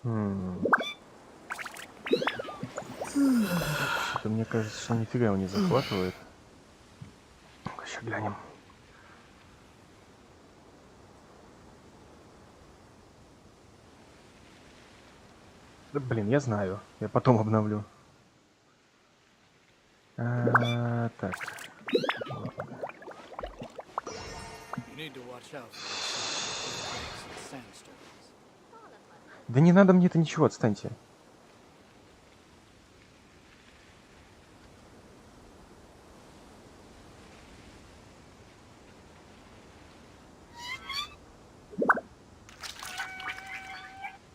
Что-то мне кажется, что нифига его не захватывает. Сейчас глянем. Да блин, я знаю. Я потом обновлю. Так. Да не надо мне это ничего, отстаньте.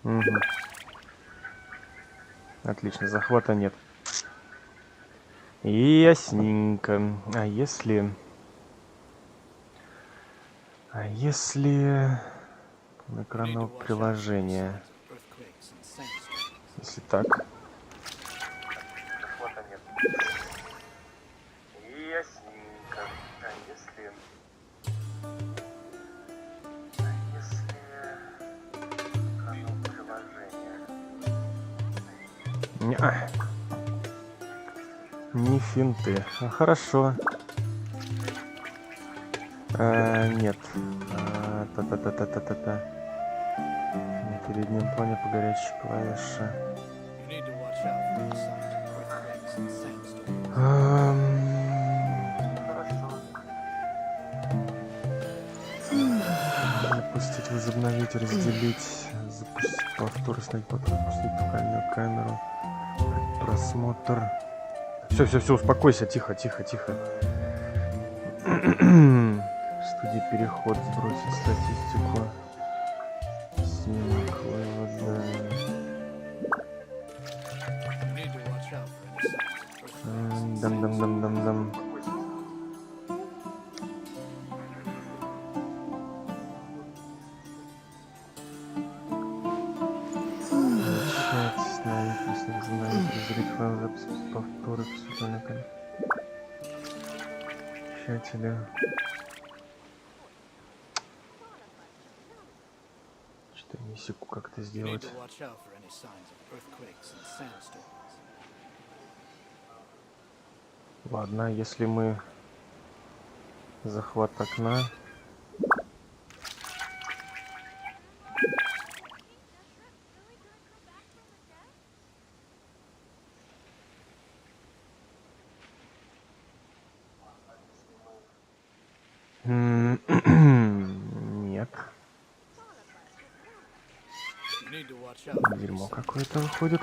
Угу. Отлично, захвата нет. Ясненько. А если экранного приложения? Если так. Захвата нет. Ясненько. А если экранного приложения? Не финты. Хорошо. Нет. Та-та-та-та-та-та. На переднем плане по горячей клавише. Запустить, возобновить, разделить, запустить повтор, снять повтор, запустить тотальную камеру, просмотр. Все, успокойся, тихо. Студии переход, сбросить статистику. Снимок, вывода. Дам. Повторы, тщательно. Что-то не секу, как это сделать. Ладно, если мы захват окна. Нет. Дерьмо какое-то выходит.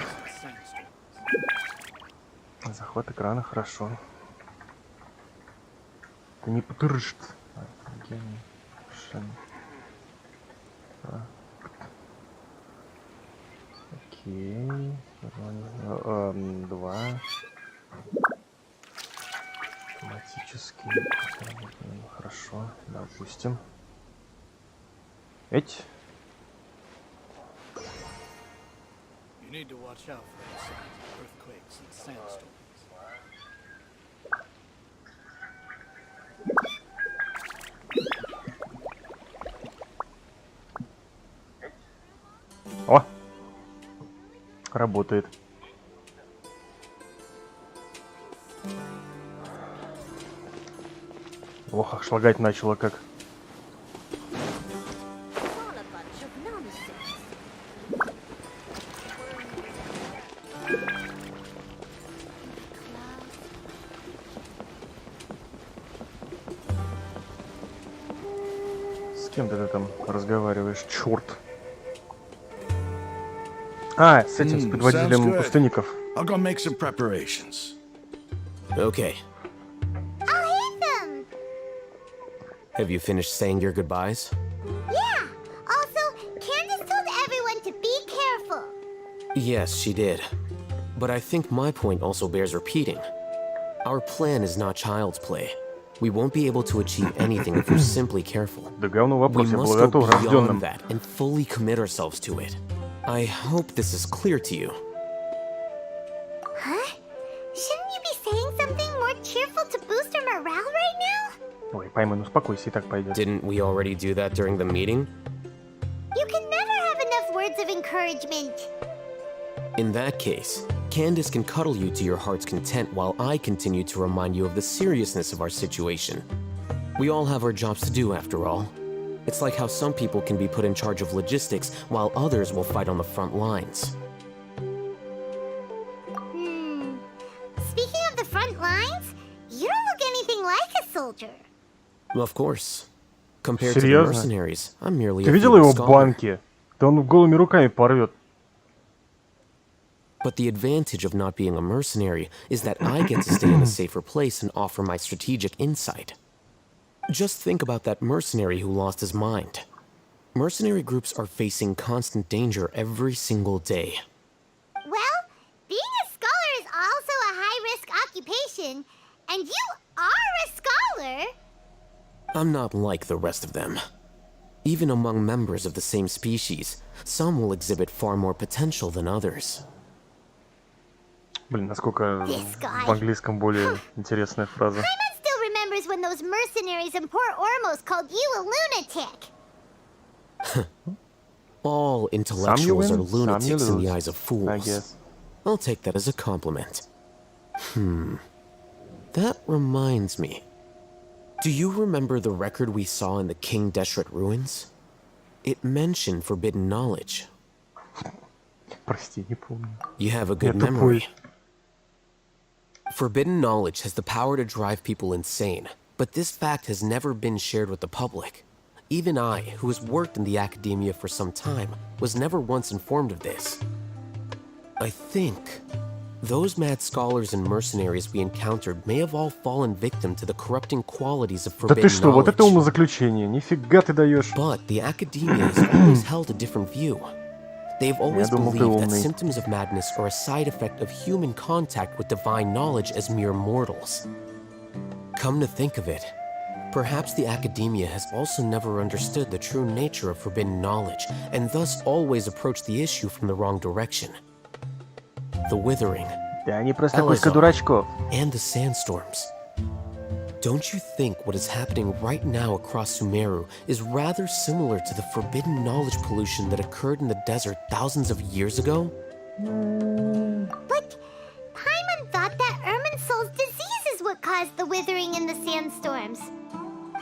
Захват экрана, хорошо. Ты не потырышь. Окей. 2. Автоматически. Хорошо, допустим. Эть. О! Работает. Ох, ах, шлагать начало как. С кем ты там разговариваешь, черт? А, с этим, с предводителем пустынников. I'll go make some preparations. Okay. I'll hit them! Have you finished saying your goodbyes? Yeah! Also, Candace told everyone to be careful. Yes, she did. But I think my point also bears repeating. Our plan is not child's play. We won't be able to achieve anything if we're simply careful. Да говно We вопрос, я был must go готов beyond рожденным. that and fully commit ourselves to it. I hope this is clear to you. Huh? Shouldn't you be saying something more cheerful to boost our morale right now? Ой, поймай, ну успокойся, и так пойдет. Didn't we already do that during the meeting? You can never have enough words of encouragement. In that case, Candace can cuddle you to your heart's content while I continue to remind you of the seriousness of our situation. We all have our jobs to do, after all. It's like how some people can be put in charge of logistics while others will fight on the front lines. Speaking of the front lines, you don't look anything like a soldier. Of course. Compared to the Серьезно? mercenaries, I'm merely Ты a видел feeble его scholar. банки? Да он голыми руками порвет. But the advantage of not being a mercenary is that I get to stay in a safer place and offer my strategic insight. Just think about that mercenary who lost his mind. Mercenary groups are facing constant danger every single day. Well, being a scholar is also a high-risk occupation, and you are a scholar. I'm not like the rest of them. Even among members of the same species, some will exhibit far more potential than others. Блин, насколько This guy. в английском более интересная фраза. Paimon still remembers when those mercenaries in Port Ormos called you a lunatic. All intellectuals are win, some you lunatics in the lose, eyes of I fools. guess. I'll take that as a compliment. That reminds me. Do you remember the record we saw in the King Deshret ruins? It mentioned forbidden knowledge. Прости, не помню. You have a good Я memory. тупой. Forbidden knowledge has the power to drive people insane, but this fact has never been shared with the public. Even I, who has worked in the academia for some time, was never once informed of this. I think those mad scholars and mercenaries we encountered may have all fallen victim to the corrupting qualities of Да ты forbidden что, вот это knowledge. умозаключение. Нифига ты даешь. But the academia has always held a different view. They've always думал, ты believed that умный. symptoms of madness are a side effect of human contact with divine knowledge as mere mortals. Come to think of it, perhaps the academia has also never understood the true nature of forbidden knowledge, and thus always approached the issue from the wrong direction. The withering, Да они просто кучка Элиза. дурачков. and the sandstorms. Don't you think what is happening right now across Sumeru is rather similar to the forbidden knowledge pollution that occurred in the desert thousands of years ago? But Paimon thought that Irminsul's disease is what caused the withering and the sandstorms.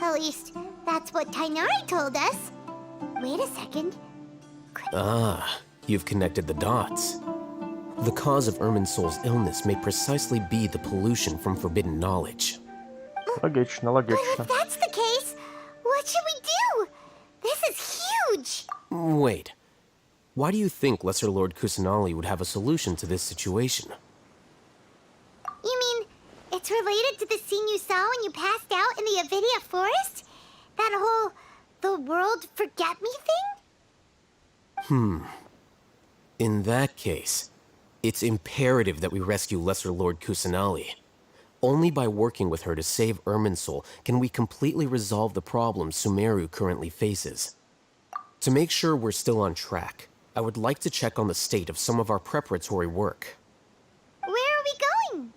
At least, that's what Tainari told us. Wait a second. Ah, you've connected the dots. The cause of Irminsul's illness may precisely be the pollution from forbidden knowledge. Логично, But логично. if that's the case, what should we do? This is huge. Wait, why do you think Lesser Lord Kusanali would have a solution to this situation? You mean it's related to the scene you saw when you passed out in the Avidia forest? That whole the world forget me thing? In that case, it's imperative that we rescue Lesser Lord Kusanali. Only by working with her to save Irminsul can we completely resolve the problems Sumeru currently faces. To make sure we're still on track, I would like to check on the state of some of our preparatory work. Where are we going?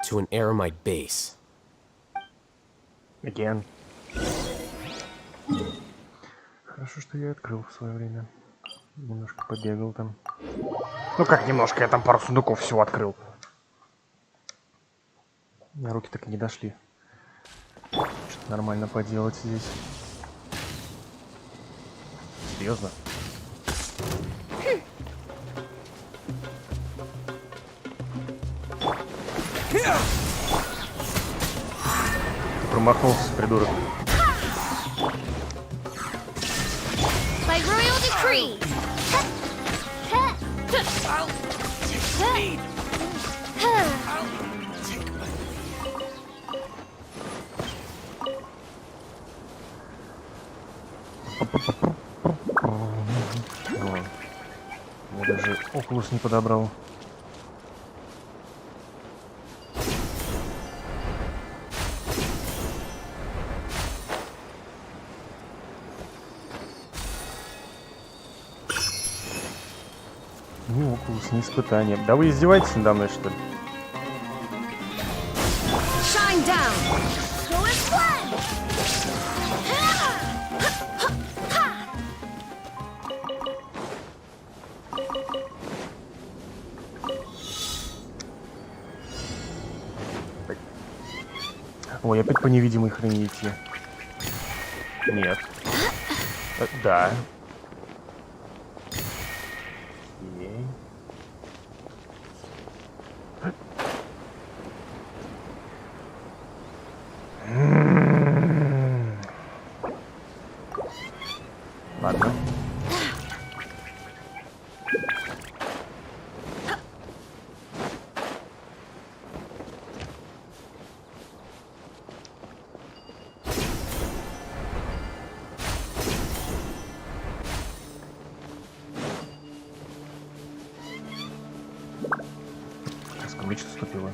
To an Eremite base. Again. Хорошо, что я открыл в свое время. Немножко побегал там. Ну как немножко, я там пару сундуков всего открыл. У меня руки так и не дошли. Что-то нормально поделать здесь. Серьезно? Ты промахнулся, придурок. By royal decree. Ой. Я даже окулус не подобрал. Не окулус, не испытание. Да вы издеваетесь надо мной, что ли? Shine down. Go as one. Ой, опять по невидимой хрени идти. Нет. Да. Окей. Ладно. Скамеечка ступила.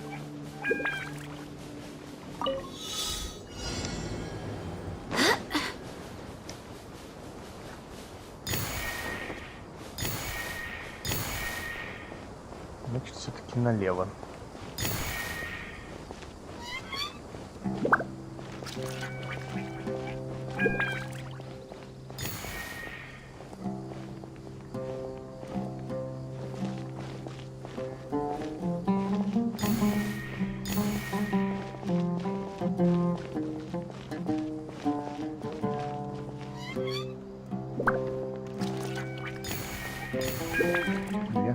Значит, все-таки налево. Где?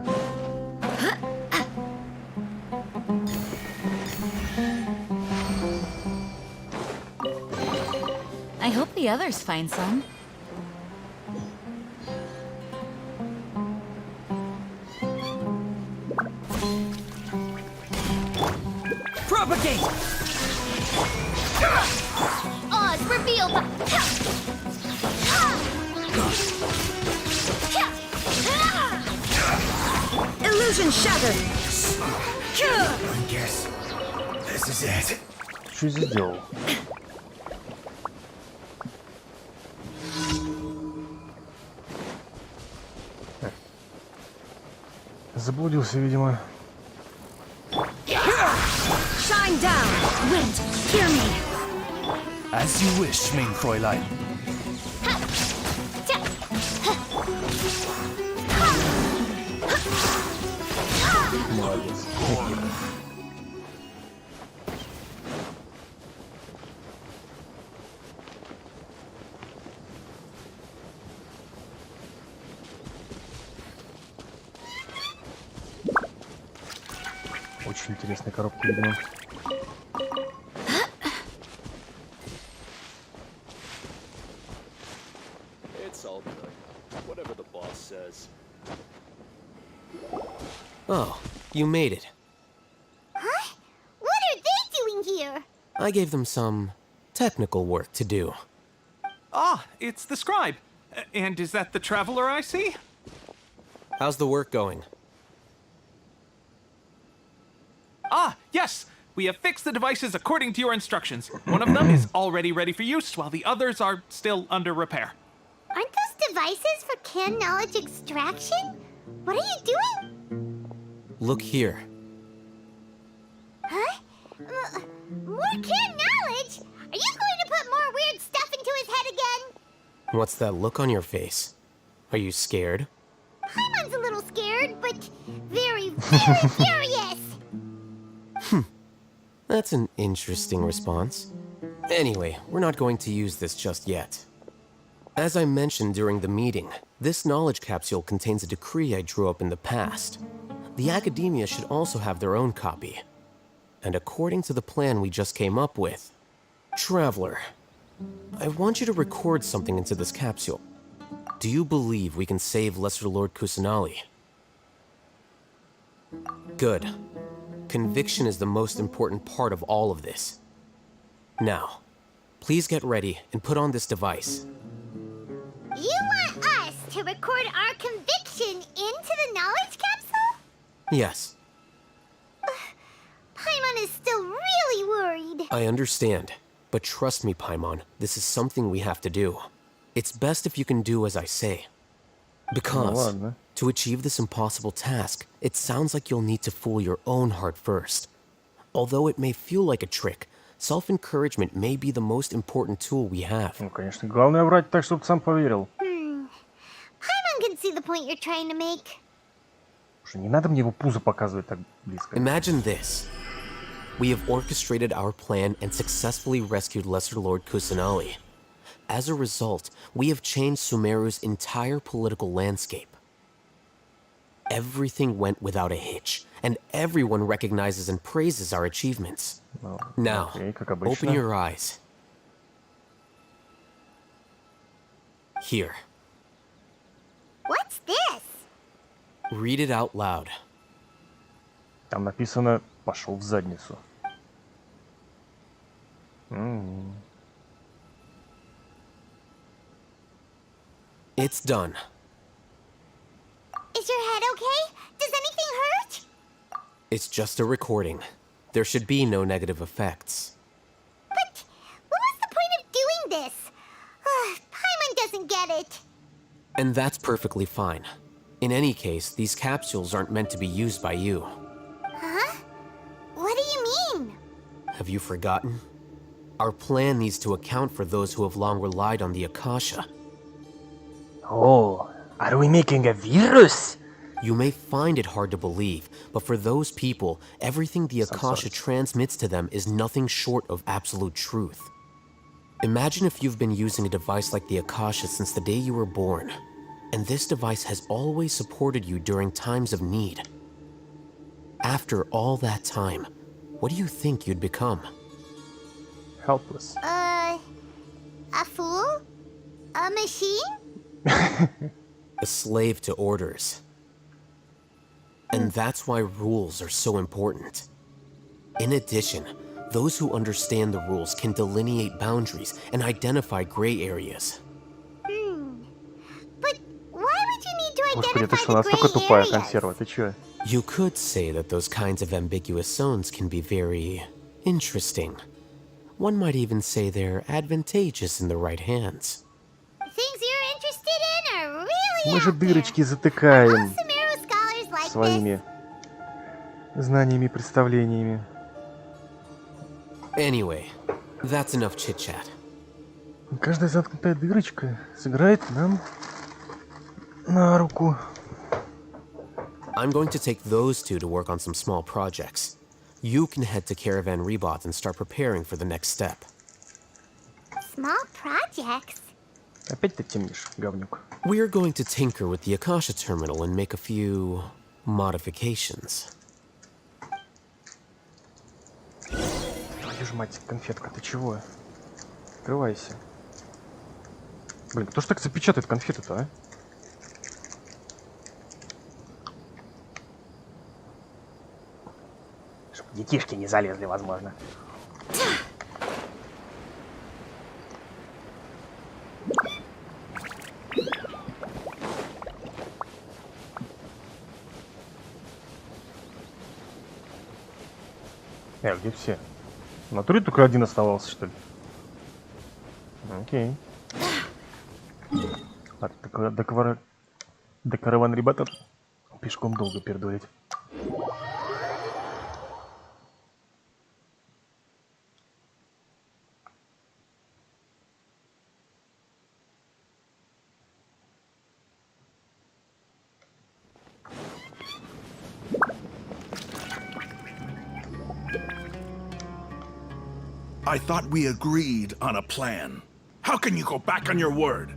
I hope the others find some. Propagate! Oz, reveal the... Illusion shattered! I guess this is it. Что здесь сделал? Заблудился, видимо. Shine down! Wind, hear me! As you wish, mein Fräulein. Молодец. Очень интересная коробка, видимо. It's all good. Whatever the boss says. Oh, you made it. Huh? What are they doing here? I gave them some technical work to do. Ah, it's the scribe. And is that the traveler I see? How's the work going? Ah, yes! We have fixed the devices according to your instructions. One of them is already ready for use, while the others are still under repair. Aren't those devices for can knowledge extraction? What are you doing? Look here. Huh? More can knowledge? Are you going to put more weird stuff into his head again? What's that look on your face? Are you scared? Paimon's a little scared, but very, very curious. That's an interesting response. Anyway, we're not going to use this just yet. As I mentioned during the meeting, this knowledge capsule contains a decree I drew up in the past. The academia should also have their own copy. And according to the plan we just came up with, Traveler, I want you to record something into this capsule. Do you believe we can save Lesser Lord Kusanali? Good. Conviction is the most important part of all of this. Now, please get ready and put on this device. You want us to record our conviction into the knowledge capsule? Yes, Paimon is still really worried. I understand. But trust me, Paimon, this is something we have to do. It's best if you can do as I say. Because, ладно. to achieve this impossible task, it sounds like you'll need to fool your own heart first. Although it may feel like a trick, self-encouragement may be the most important tool we have. Ну, конечно, главное врать так, чтобы сам поверил. Paimon can see the point you're trying to make. Слушай, не надо мне его пузо показывать так близко. Imagine this. we have orchestrated our plan and successfully rescued Lesser Lord Kusanali. As a result, we have changed Sumeru's entire political landscape. Everything went without a hitch, and everyone recognizes and praises our achievements. Ну, Now, окей, как обычно. open your eyes. Here, What's this? read it out loud. Там написано «пошел в задницу». It's done. Is your head okay? Does anything hurt? It's just a recording. There should be no negative effects. But what was the point of doing this? Paimon doesn't get it. And that's perfectly fine. In any case, these capsules aren't meant to be used by you. Huh? What do you mean? Have you forgotten? Our plan needs to account for those who have long relied on the Akasha. Oh, are we making a virus? You may find it hard to believe, but for those people, everything the Akasha transmits to them is nothing short of absolute truth. Imagine if you've been using a device like the Akasha since the day you were born, and this device has always supported you during times of need. After all that time, what do you think you'd become? Helpless. A fool? A machine? A slave to orders. And that's why rules are so important. In addition, those who understand the rules can delineate boundaries and identify gray areas. But why would you need to Господи, ты identify что, the настолько gray тупая areas? консерва? Ты чё? You could say that those kinds of ambiguous zones can be very interesting. One might even say they're advantageous in the right hands. Things you're interested in are really Мы же out there. дырочки All затыкаем Sumeru scholars like своими знаниями и представлениями. Anyway, that's enough chit-chat. Каждая заткнутая дырочка сыграет нам на руку. I'm going to take those two to work on some small projects. You can head to Caravan Rebot and start preparing for the next step. this. Small projects? Опять ты темнишь, говнюк. We're going to tinker with the Akasha terminal and make a few modifications. Твою ж мать, конфетка, ты чего? Открывайся. Блин, кто ж так запечатает конфеты-то, а? Чтоб детишки не залезли, возможно. Где все? В натуре только один оставался, что ли? Окей. До караван ребята пешком долго пердолить. I thought we agreed on a plan. How can you go back on your word?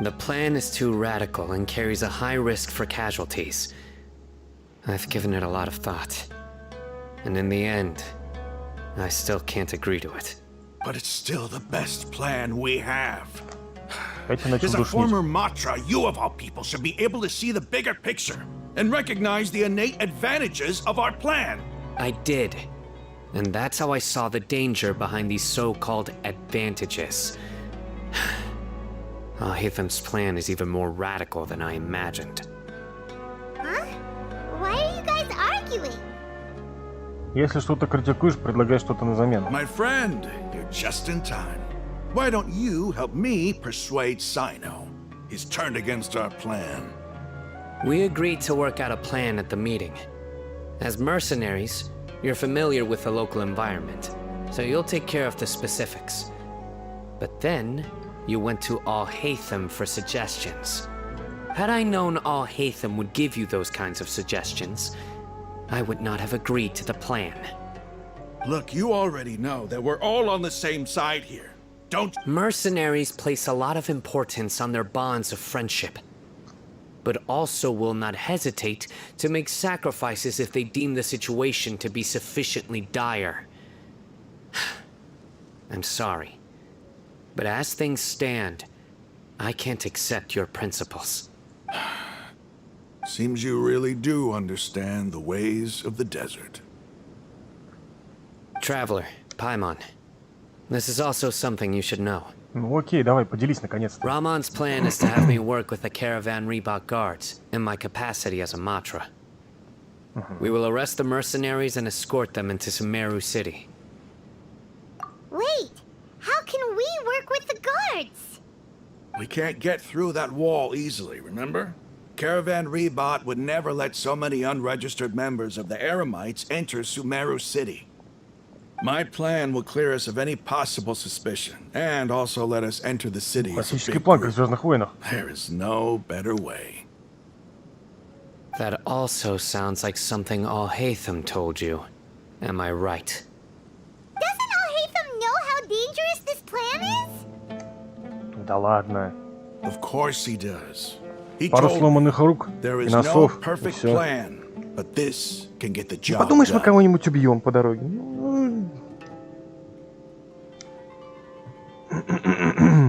The plan is too radical and carries a high risk for casualties. I've given it a lot of thought. And in the end, I still can't agree to it. But it's still the best plan we have. Опять начал As a душнить. former Matra, you of all people should be able to see the bigger picture and recognize the innate advantages of our plan. I did. And that's how I saw the danger behind these so-called advantages. Alhaitham's plan is even more radical than I imagined. Huh? Why are you guys arguing? Если что-то критикуешь, предлагай что-то на замену. My friend, you're just in time. Why don't you help me persuade Sino? He's turned against our plan. We agreed to work out a plan at the meeting. As mercenaries, you're familiar with the local environment, so you'll take care of the specifics. But then, you went to Alhaitham for suggestions. Had I known Alhaitham would give you those kinds of suggestions, I would not have agreed to the plan. Look, you already know that we're all on the same side here. Don't... Mercenaries place a lot of importance on their bonds of friendship, but also will not hesitate to make sacrifices if they deem the situation to be sufficiently dire. I'm sorry, but as things stand, I can't accept your principles. Seems you really do understand the ways of the desert. Traveler, Paimon, this is also something you should know. Ну окей, давай, поделись наконец-то. Ramon's plan is to have me work with the Caravan Reebok guards in my capacity as a Matra. We will arrest the mercenaries and escort them into Sumeru City. Wait, how can we work with the guards? We can't get through that wall easily, remember? Caravan Rebot would never let so many unregistered members of the Eremites enter Sumeru City. My plan will clear us of any possible suspicion, and also let us enter the city as a Классический big план, как в group. Звездных войнах. There is no better way. That also sounds like something Alhaitham told you. Am I right? Doesn't Alhaitham know how dangerous this plan is? Да ладно. Of course he does. He Пару told me сломанных рук there и is no носов, и perfect все. plan, but this can get the job Подумаешь, мы done. кого-нибудь убьем по дороге.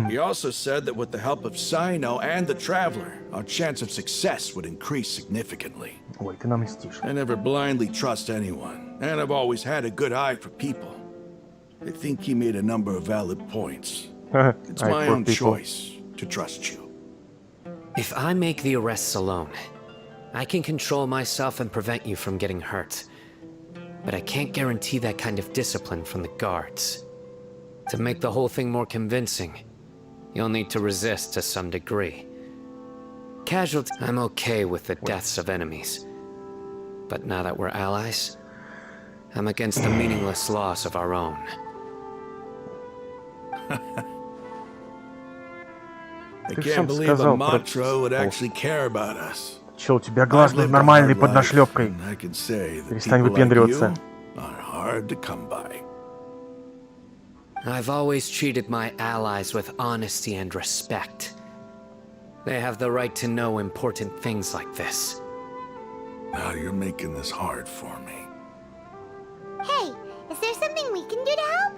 He also said that with the help of Sino and the Traveler, our chance of success would increase significantly. Ой, ты нам льстишь. I never blindly trust anyone, and I've always had a good eye for people. I think he made a number of valid points. It's Ай, my poor own people. choice to trust you. If I make the arrests alone, I can control myself and prevent you from getting hurt. But I can't guarantee that kind of discipline from the guards. To make the whole thing more convincing, you'll need to resist to some degree. I'm okay with the deaths of enemies. But now that we're allies, I'm against the meaningless loss of our own. I Ты can't сам believe a сказал про- Matra would actually care about us. Чел, у тебя I've глаз lived a нормальный hard под life, нашлепкой. and I can say that Перестань people like выпендриваться. you are hard to come by. I've always treated my allies with honesty and respect. They have the right to know important things like this. Now you're making this hard for me. Hey, is there something we can do to help?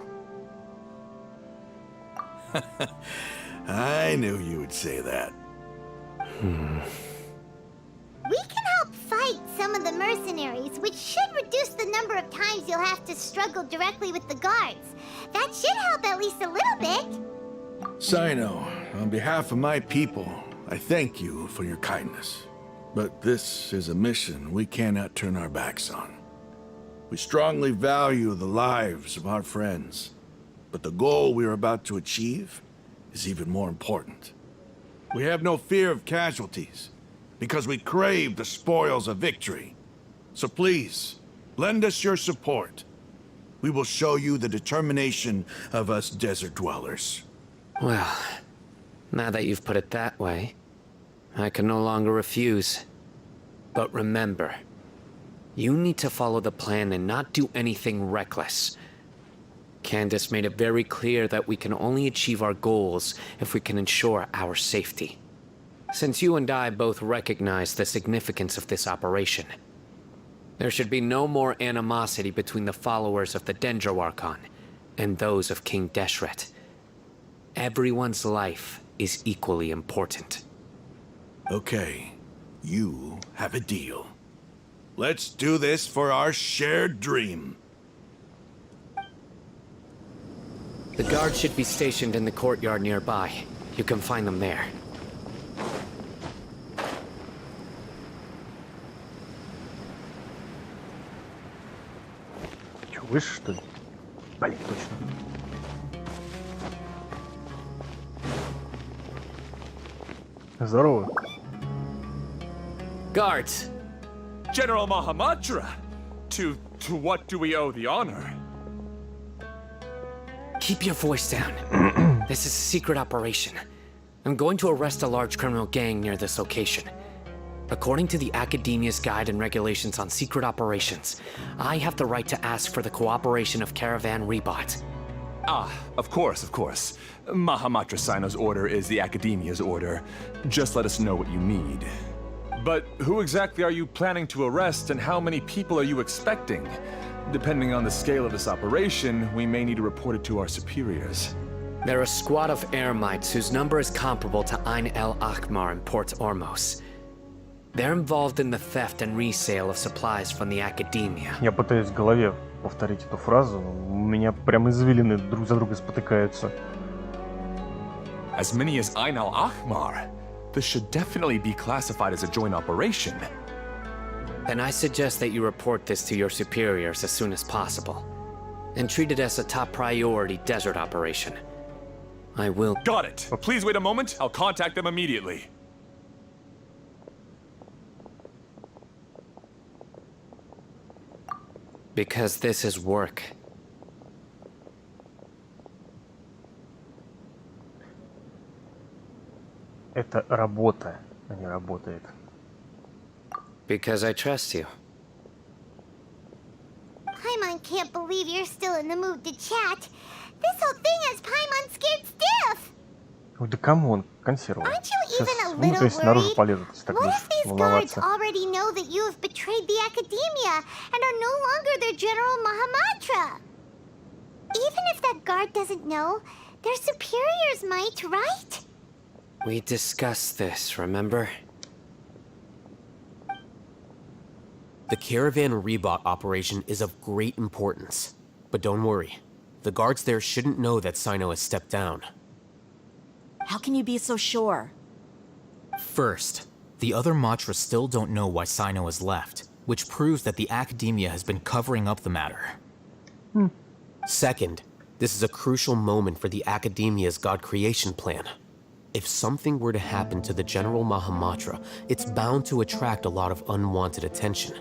I knew you would say that. We can help fight some of the mercenaries, which should reduce the number of times you'll have to struggle directly with the guards. That should help at least a little bit. Sino, on behalf of my people, I thank you for your kindness. But this is a mission we cannot turn our backs on. We strongly value the lives of our friends, but the goal we are about to achieve is even more important. We have no fear of casualties, because we crave the spoils of victory. So please, lend us your support. We will show you the determination of us desert dwellers. Well, now that you've put it that way, I can no longer refuse. But remember, you need to follow the plan and not do anything reckless. Candace made it very clear that we can only achieve our goals if we can ensure our safety. Since you and I both recognize the significance of this operation, there should be no more animosity between the followers of the Dendro Archon and those of King Deshret. Everyone's life is equally important. Okay, you have a deal. Let's do this for our shared dream. The guards should be stationed in the courtyard nearby. You can find them there. Че, выше, что ли? Блин, точно. Здорово. Guards! General Mahamatra! To what do we owe the honor? Keep your voice down. This is a secret operation. I'm going to arrest a large criminal gang near this location. According to the Academia's Guide and Regulations on Secret Operations, I have the right to ask for the cooperation of Caravan Rebot. Ah, of course, of course. Mahamatra Sino's order is the Academia's order. Just let us know what you need. But who exactly are you planning to arrest, and how many people are you expecting? Depending on the scale of this operation, we may need to report it to our superiors. They're a squad of Eremites whose number is comparable to Ain el Akmar in Port Ormos. They're involved in the theft and resale of supplies from the Academia. Я пытаюсь в голове повторить эту фразу, но у меня прям извилины друг за другом спотыкаются. As many as Ain al Akmar? This should definitely be classified as a joint operation. Then I suggest that you report this to your superiors as soon as possible, and treat it as a top priority desert operation. I will... Got it! Please wait a moment, I'll contact them immediately. Because this is work. Это работа, а не работает. Because I trust you. Paimon can't believe you're still in the mood to chat. This whole thing has Paimon scared stiff. Ой, да камон, консерва. Aren't you even Сейчас a минуту, little если наружу worried? полезут, если так What будешь if these guards волноваться. already know that you have betrayed the Academia and are no longer their General Mahamatra? Even if that guard doesn't know, their superiors might, right? We discussed this, remember? The Caravan Rebot operation is of great importance. But don't worry, the guards there shouldn't know that Sino has stepped down. How can you be so sure? First, the other Matra still don't know why Sino has left, which proves that the Academia has been covering up the matter. Second, this is a crucial moment for the Academia's God creation plan. If something were to happen to the General Mahamatra, it's bound to attract a lot of unwanted attention.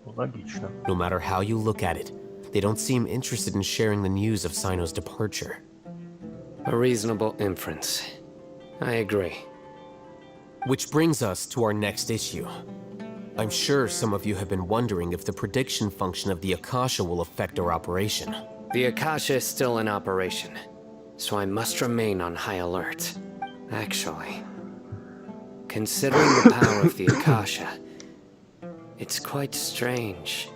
Логично. No matter how you look at it, they don't seem interested in sharing the news of Sino's departure. A reasonable inference. I agree. Which brings us to our next issue. I'm sure some of you have been wondering if the prediction function of the Akasha will affect our operation. The Akasha is still in operation, so I must remain on high alert. Actually, considering the power of the Akasha, it's quite strange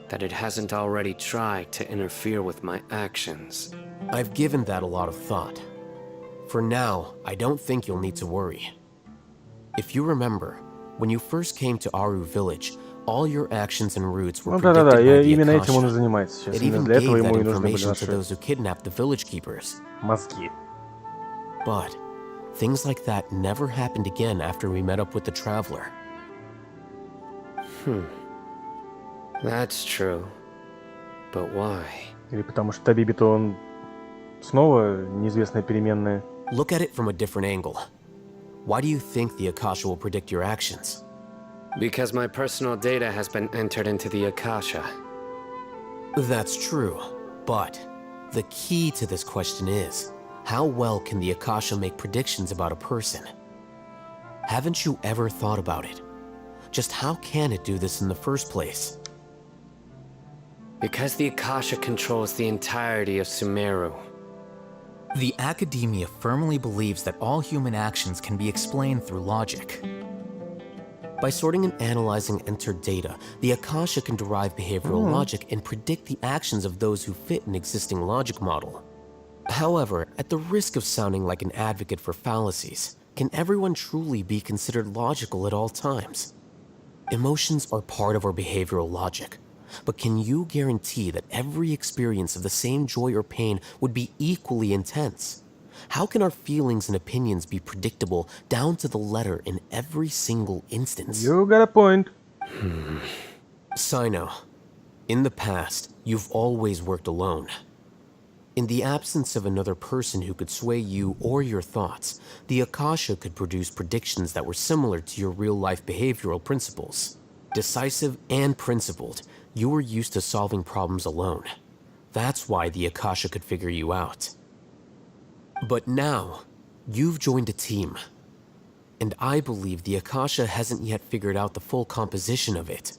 that it hasn't already tried to interfere with my actions. I've given that a lot of thought. For now, I don't think you'll need to worry. If you remember, when you first came to Aru village, all your actions and routes were Ну predicted да-да-да, by the именно этим он и Akasha. занимается сейчас. It Именно even для gave этого that ему и нужны были information to наши those who kidnapped the village keepers. мозги. But things like that never happened again after we met up with the Traveler. That's true. But why? Или потому что Табиби-то он снова неизвестная переменная. Look at it from a different angle. Why do you think the Akasha will predict your actions? Because my personal data has been entered into the Akasha. That's true, but the key to this question is, how well can the Akasha make predictions about a person? Haven't you ever thought about it? Just how can it do this in the first place? Because the Akasha controls the entirety of Sumeru. The Academia firmly believes that all human actions can be explained through logic. By sorting and analyzing entered data, the Akasha can derive behavioral logic and predict the actions of those who fit an existing logic model. However, at the risk of sounding like an advocate for fallacies, can everyone truly be considered logical at all times? Emotions are part of our behavioral logic, but can you guarantee that every experience of the same joy or pain would be equally intense? How can our feelings and opinions be predictable down to the letter in every single instance? You got a point. Sino, in the past, you've always worked alone. In the absence of another person who could sway you or your thoughts, the Akasha could produce predictions that were similar to your real-life behavioral principles. Decisive and principled, you were used to solving problems alone. That's why the Akasha could figure you out. But now, you've joined a team. and I believe the Akasha hasn't yet figured out the full composition of it.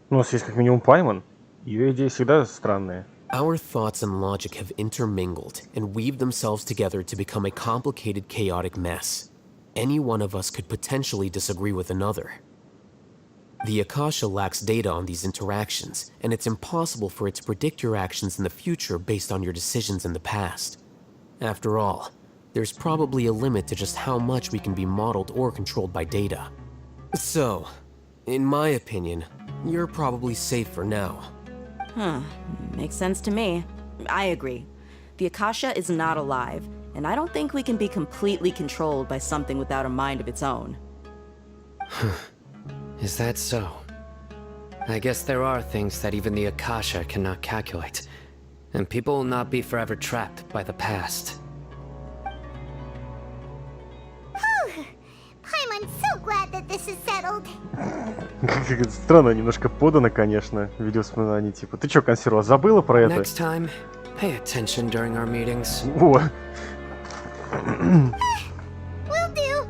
У нас есть как минимум Пайман. Ее идеи всегда странные. Our thoughts and logic have intermingled and weaved themselves together to become a complicated, chaotic mess. Any one of us could potentially disagree with another. The Akasha lacks data on these interactions, and it's impossible for it to predict your actions in the future based on your decisions in the past. After all, there's probably a limit to just how much we can be modeled or controlled by data. So, in my opinion, you're probably safe for now. Huh. Makes sense to me. I agree. The Akasha is not alive, and I don't think we can be completely controlled by something without a mind of its own. Is that so? I guess there are things that even the Akasha cannot calculate, and people will not be forever trapped by the past. I'm so glad that this is settled. Странно немножко подано, конечно, видеовоспоминания типа. Ты чё, консерва, забыла про это? Next time, pay attention during our meetings. О. Will do.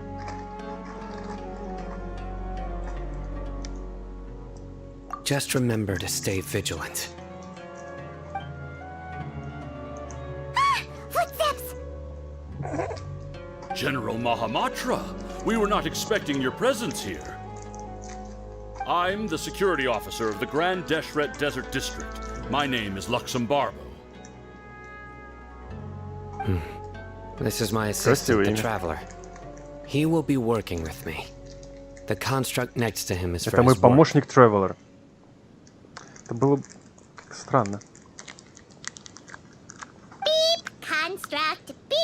Just remember to stay vigilant. Footsteps. General Mahamatra, we were not expecting your presence here. I'm the security officer of the Grand Deshret Desert District. My name is Luxembarbo. This is my assistant, the Traveler. He will be working with me. The construct next to him is for Это мой his work. помощник Traveler. Это было странно. Beep. Construct. Beep.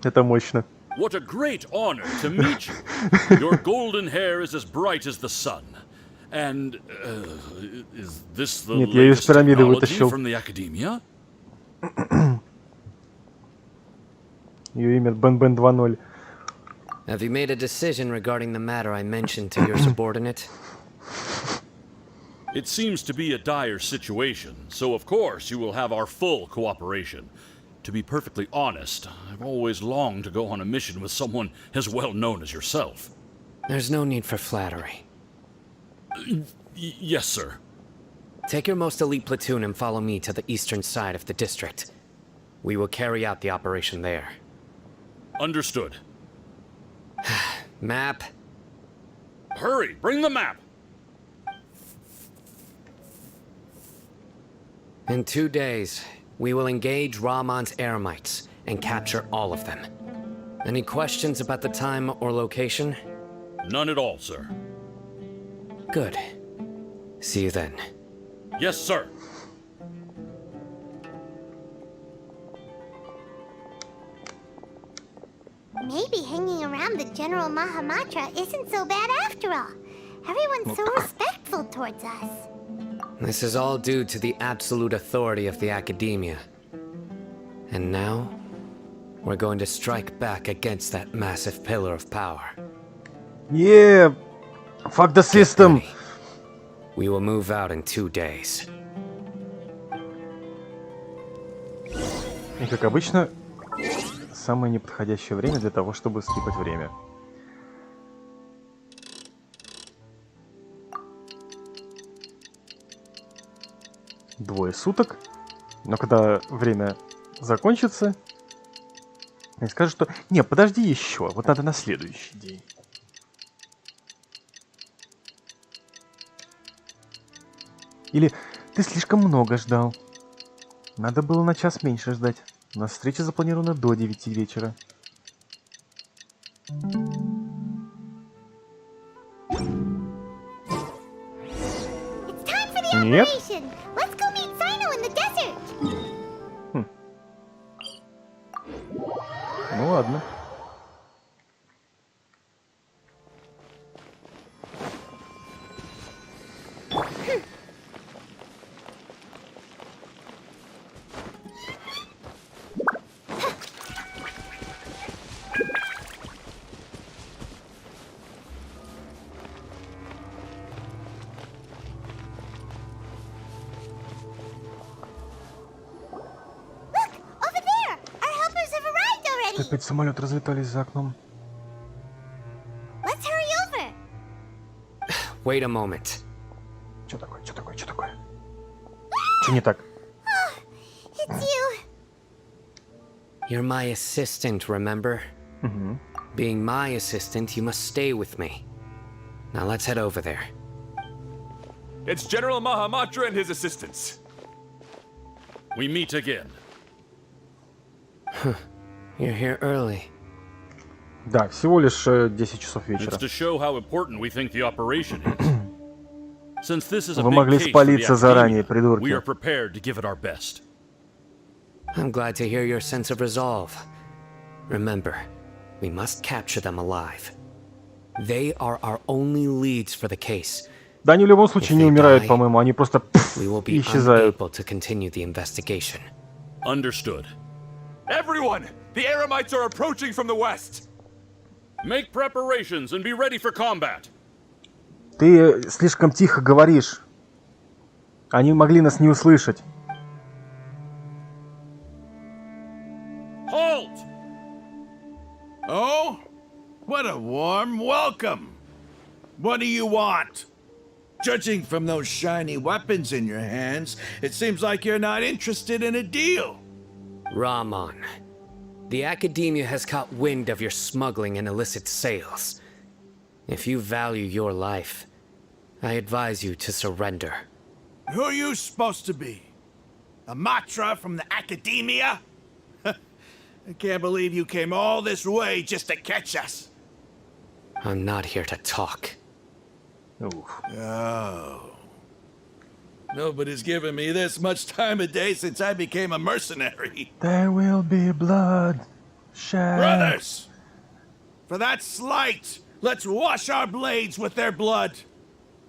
Это мощно. What a great honor to meet you. Your golden hair is as bright as the sun. And is this the Нет, я её из latest пирамиды technology вытащил. from the Academia? Ее имя Бен-Бен 2.0. Have you made a decision regarding the matter I mentioned to your subordinate? It seems to be a dire situation, so of course you will have our full cooperation. To be perfectly honest, I've always longed to go on a mission with someone as well known as yourself. There's no need for flattery. Yes, sir. Take your most elite platoon and follow me to the eastern side of the district. We will carry out the operation there. Understood. Map. Hurry, bring the map! In 2 days, we will engage Rahman's Eremites and capture all of them. Any questions about the time or location? None at all, sir. Good. See you then. Yes, sir. Maybe hanging around the General Mahamatra isn't so bad after all. Everyone's so respectful towards us. This is all due to the absolute authority of the Academia. And now, we're going to strike back against that massive pillar of power. Yeah! Fuck the system! Ready. We will move out in 2 days. И как обычно, самое неподходящее время для того, чтобы скипать время. Двое суток. Но когда время закончится, они скажут, что не, подожди еще, вот надо на следующий день. Или ты слишком много ждал. Надо было на час меньше ждать. У нас встреча запланирована до 9 вечера. Нет? Let's go meet Sino in the desert. Ну ладно. Опять самолет разлетались за окном. Let's hurry over. Wait a moment. Что такое? Что такое? Что такое? Что не так? It's you. You're my assistant, remember? Being my assistant, you must stay with me. Now let's head over there. It's General Mahamatra and his assistants. We meet again. You're here early. Да, всего лишь 10 часов вечера. It's to show how important we think the operation is. Since this is a Вы big могли case for the спалиться заранее, Academia, we придурки. are prepared to give it our best. I'm glad to hear your sense of resolve. Remember, we must capture them alive. They are our only leads for the case. Да они в любом случае не умирают, по-моему, они просто We will be исчезают. unable to continue the investigation. Understood. Everyone! The Eremites are approaching from the west! Make preparations and be ready for combat. Ты слишком тихо говоришь. Они могли нас не услышать. Halt! Oh? What a warm welcome. What do you want? Judging from those shiny weapons in your hands, it seems like you're not interested in a deal. Rahman, the Academia has caught wind of your smuggling and illicit sales. If you value your life, I advise you to surrender. Who are you supposed to be? A Matra from the Academia? I can't believe you came all this way just to catch us. I'm not here to talk. Oh. Nobody's given me this much time of day since I became a mercenary. There will be blood shed. Brothers! For that slight, let's wash our blades with their blood.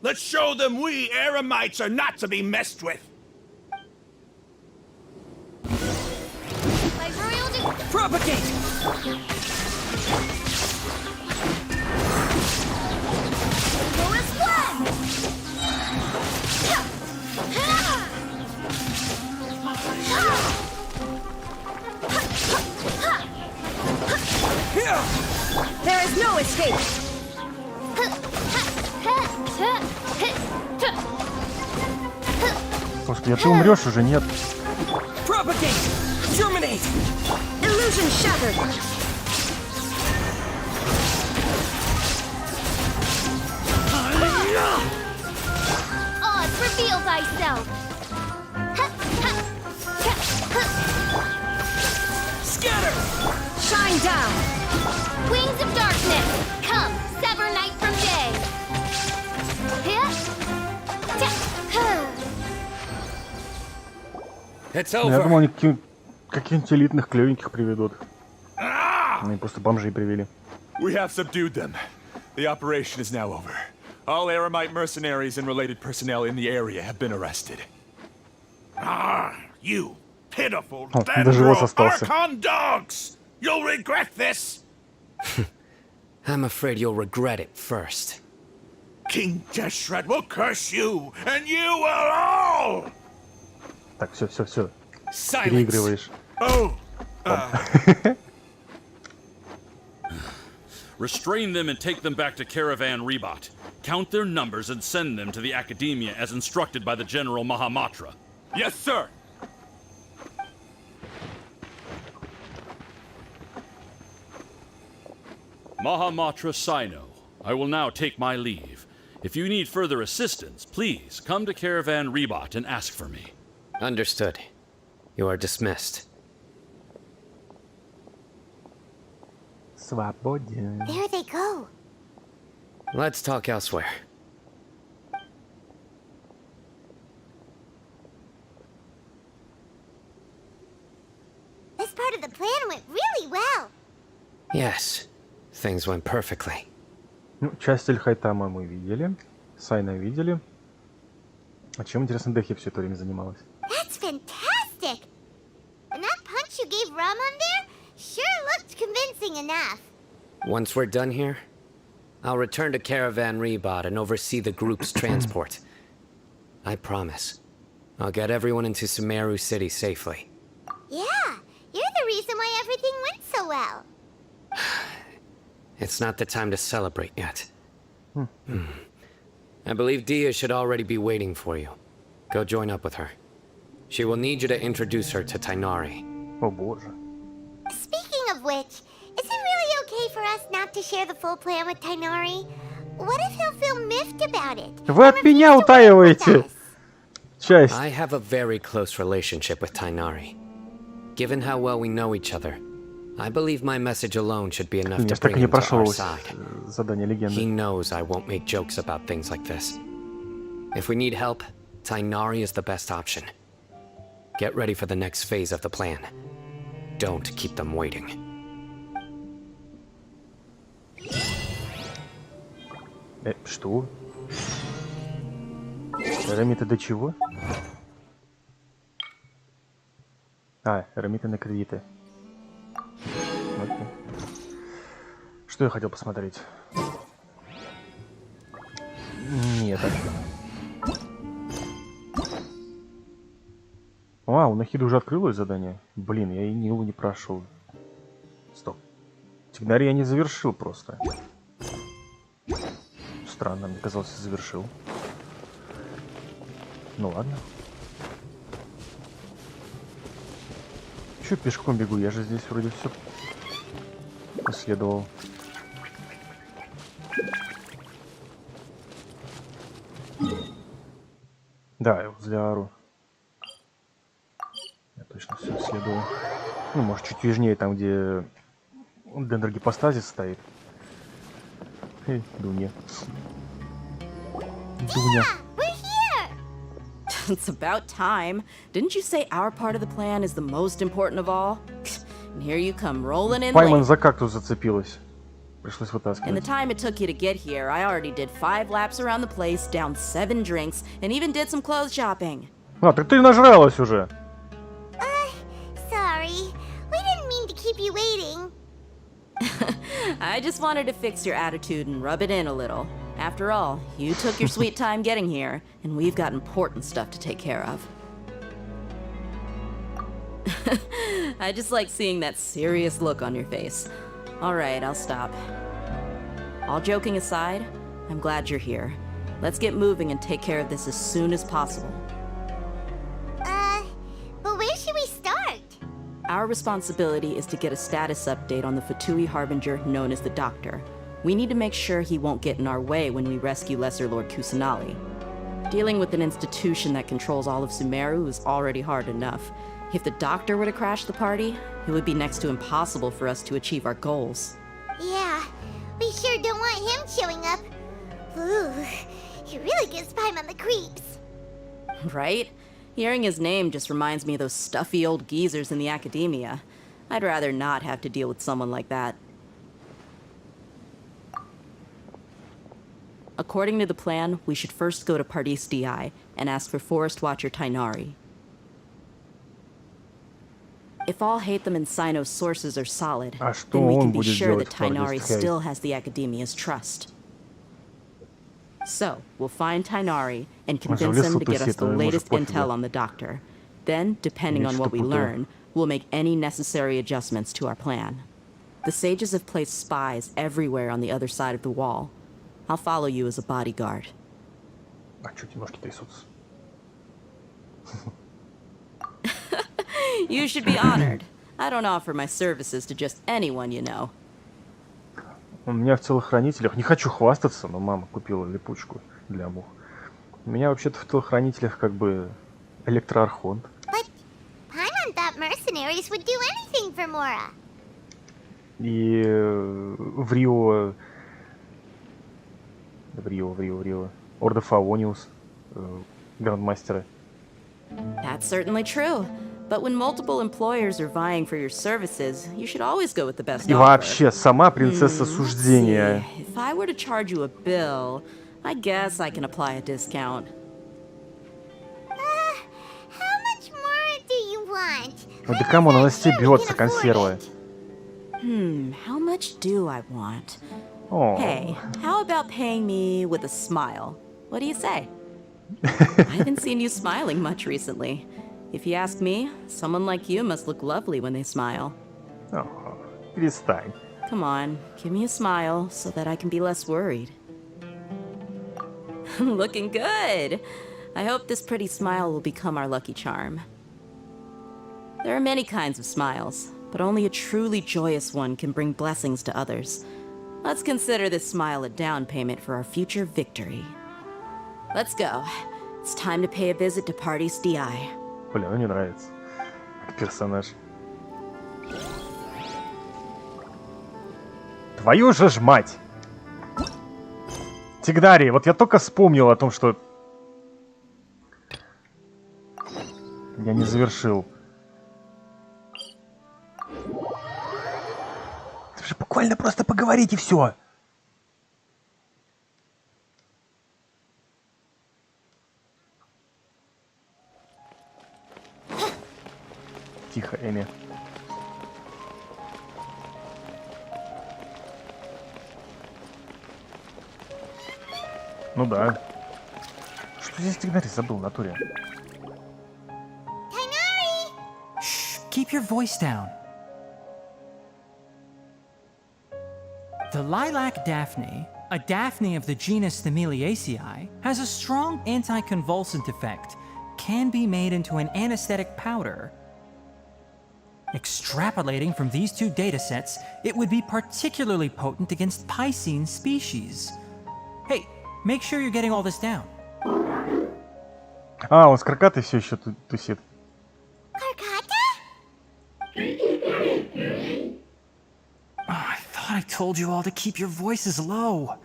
Let's show them we Eremites are not to be messed with. My royal Propagate! Chorus one! There is no escape! Господи, а ты умрешь уже, нет? Propagate! Germinate! Illusion shattered! Oz, reveal thyself! Scatter! Shine down! Wings of darkness! Come, sever night from day! It's Ну, я over. думал, они каких-нибудь элитных клевеньких приведут. Они просто бомжей привели. We have subdued them. The operation is now over. All Eremite mercenaries and related personnel in the area have been arrested. Ah, you pitiful даже Dendro Ross остался. Archon dogs! You'll regret this! I'm afraid you'll regret it first. King Deshret will curse you, and you will all! Так, все. Silence! Переигрываешь. Oh, Restrain them and take them back to Caravan Rebot. Count their numbers and send them to the Academia as instructed by the General Mahamatra. Yes, sir! Mahamatra Sino, I will now take my leave. If you need further assistance, please come to Caravan Rebot and ask for me. Understood. You are dismissed. Свободен. There they go. Let's talk elsewhere. This part of the plan went really well. Yes, things went perfectly. Ну, часть Эльхайтама мы видели. Сайна видели. А чем, интересно, Дехи все это время занималась? That's fantastic! And that punch you gave Ramon there sure looked convincing enough. Once we're done here, I'll return to Caravan Rebot and oversee the group's transport. I promise. I'll get everyone into Sumeru City safely. Yeah, you're the reason why everything went so well. It's not the time to celebrate yet. I believe Dia should already be waiting for you. Go join up with her. She will need you to introduce her to Tainari. О боже. Speaking of which, is it really okay for us not to share the full plan with Tainari? What if he'll feel miffed about it? Вы от меня утаиваете часть. I have a very close relationship with Tainari. Given how well we know each other, I believe my message alone should be enough to Я так bring и не him to our прошел side. задание He легенды. knows I won't make jokes about things like this. If we need help, Tainari is the best option. Get ready for the next phase of the plan. Don't keep them waiting. Что? Ремиты до чего? А, ремиты на кредиты. Окей. Что я хотел посмотреть? Нет. А, у Нахиды уже открылось задание. Блин, я и Нилу не прошел. Стоп. Тигнари я не завершил просто. Странно, мне казалось, я завершил. Ну ладно. Чё пешком бегу? Я же здесь вроде все исследовал. Да, я возле Ару. Я точно все исследовал. Ну, может, чуть южнее, там, где дендрогипостазис стоит. Эй, Дуня. Дуня. We're here! It's about time. Didn't you say our part of the plan is the most important of all? And here you come rolling in Пайман late. за кактус зацепилась. Пришлось In the вытаскивать. time it took you to get here, I already did 5 laps around the place, downed 7 drinks, and even did some clothes shopping. А, так ты нажралась уже. Sorry. We didn't mean to keep you waiting. I just wanted to fix your attitude and rub it in a little. After all, you took your sweet time getting here, and we've got important stuff to take care of. I just like seeing that serious look on your face. All right, I'll stop. All joking aside, I'm glad you're here. Let's get moving and take care of this as soon as possible. But where should we start? Our responsibility is to get a status update on the Fatui Harbinger known as the Doctor. We need to make sure he won't get in our way when we rescue Lesser Lord Kusanali. Dealing with an institution that controls all of Sumeru is already hard enough. If the Doctor were to crash the party, it would be next to impossible for us to achieve our goals. Yeah, we sure don't want him showing up. Ooh, he really gives Paimon the creeps. Right? Hearing his name just reminds me of those stuffy old geezers in the academia. I'd rather not have to deal with someone like that. According to the plan, we should first go to Pardis DI and ask for Forest Watcher Tainari. If all Hatham and Sino's sources are solid, А что then we он can be будет sure делать that в Pardis Tainari DI? still has the Academia's trust. So, we'll find Tainari and Он же в convince him лесу to get us тусит, the ему же latest пофигу. intel on the Doctor. Then, depending on Или what we что-то learn, we'll make any necessary adjustments to our plan. The sages have placed spies everywhere on the other side of the wall. I'll follow you as a bodyguard. А чё эти ножки трясутся? You should be honored. I don't offer my services to just anyone you know. У меня в телохранителях, не хочу хвастаться, но мама купила липучку для мух. У меня вообще-то в телохранителях как бы электроархонт. But Paimon thought mercenaries would do anything for Mora. И в Рио... В Рио. Орда Фавониус, грандмастера. That's certainly true. But when multiple employers are vying for your services, you should always go with the best И offer. вообще, сама принцесса суждения. See, if I were to charge you a bill, I guess I can apply a discount. How much more do you want? Ну да камон, она Sure we стебется, can afford консервы. it. How much do I want? О, Hey, how about paying me with a smile? What do you say? I haven't seen you smiling much recently. If you ask me, someone like you must look lovely when they smile. о, перестань. Come on, give me a smile so that I can be less worried. Looking good. I hope this pretty smile will become our lucky charm. There are many kinds of smiles, but only a truly joyous one can bring blessings to others. Let's consider this smile a down payment for our future victory. Let's go. It's time to pay a visit to Party's DI. Бля, ну мне нравится. Как персонаж. Твою же ж мать! Тигдарий, вот я только вспомнил о том, что я не завершил. Ты же буквально просто поговорить и все. Тихо, Эми. Ну да. Что здесь Тигдарий забыл в натуре? Shh, keep your voice down. The lilac daphne, a daphne of the genus Thameliaceae, has a strong anticonvulsant effect, can be made into an anesthetic powder. Extrapolating from these two datasets, it would be particularly potent against Piscine species. Hey, make sure you're getting all this down. А, он с Каркатой все еще тусит. I thought I told you all to keep your voices low.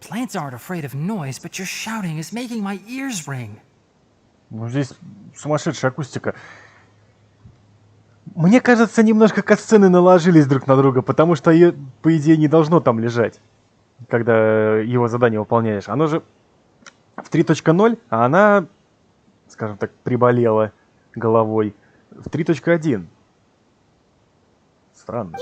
Plants aren't afraid of noise, but your shouting is making my ears ring. Ну, здесь сумасшедшая акустика. Мне кажется, немножко катсцены наложились друг на друга, потому что ее, по идее, не должно там лежать, когда его задание выполняешь. Оно же в 3.0, а она, скажем так, приболела головой в 3.1. Странно.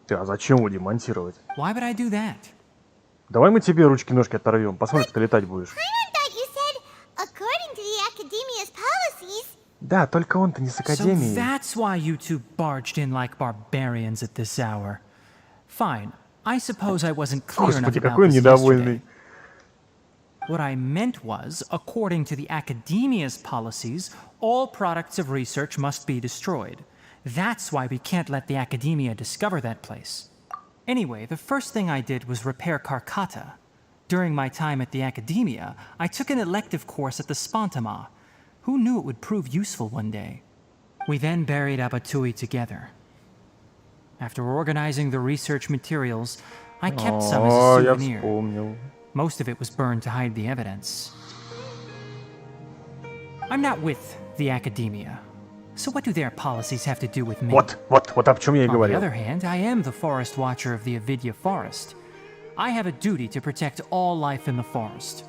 А зачем его демонтировать? Why would I do that? Давай мы тебе ручки-ножки оторвем, посмотрим, как ты летать будешь. Да, только он-то не с Академией. So that's why you two barged in like barbarians at this hour. Fine. I suppose I wasn't clear enough Господи, about какой он this недовольный. yesterday. What I meant was, according to the Academia's policies, all products of research must be destroyed. That's why we can't let the Academia discover that place. Anyway, the first thing I did was repair Karkata. During my time at the Academia, I took an elective course at the Spontama. Who knew it would prove useful one day? We then buried Abatui together. After organizing the research materials, I kept some as a я souvenir. вспомнил. Most of it was burned to hide the evidence. I'm not with the Academia. So what do their policies have to do with me? Вот о чем я и On the говорил. other hand, I am the forest watcher of the Avidya forest. I have a duty to protect all life in the forest.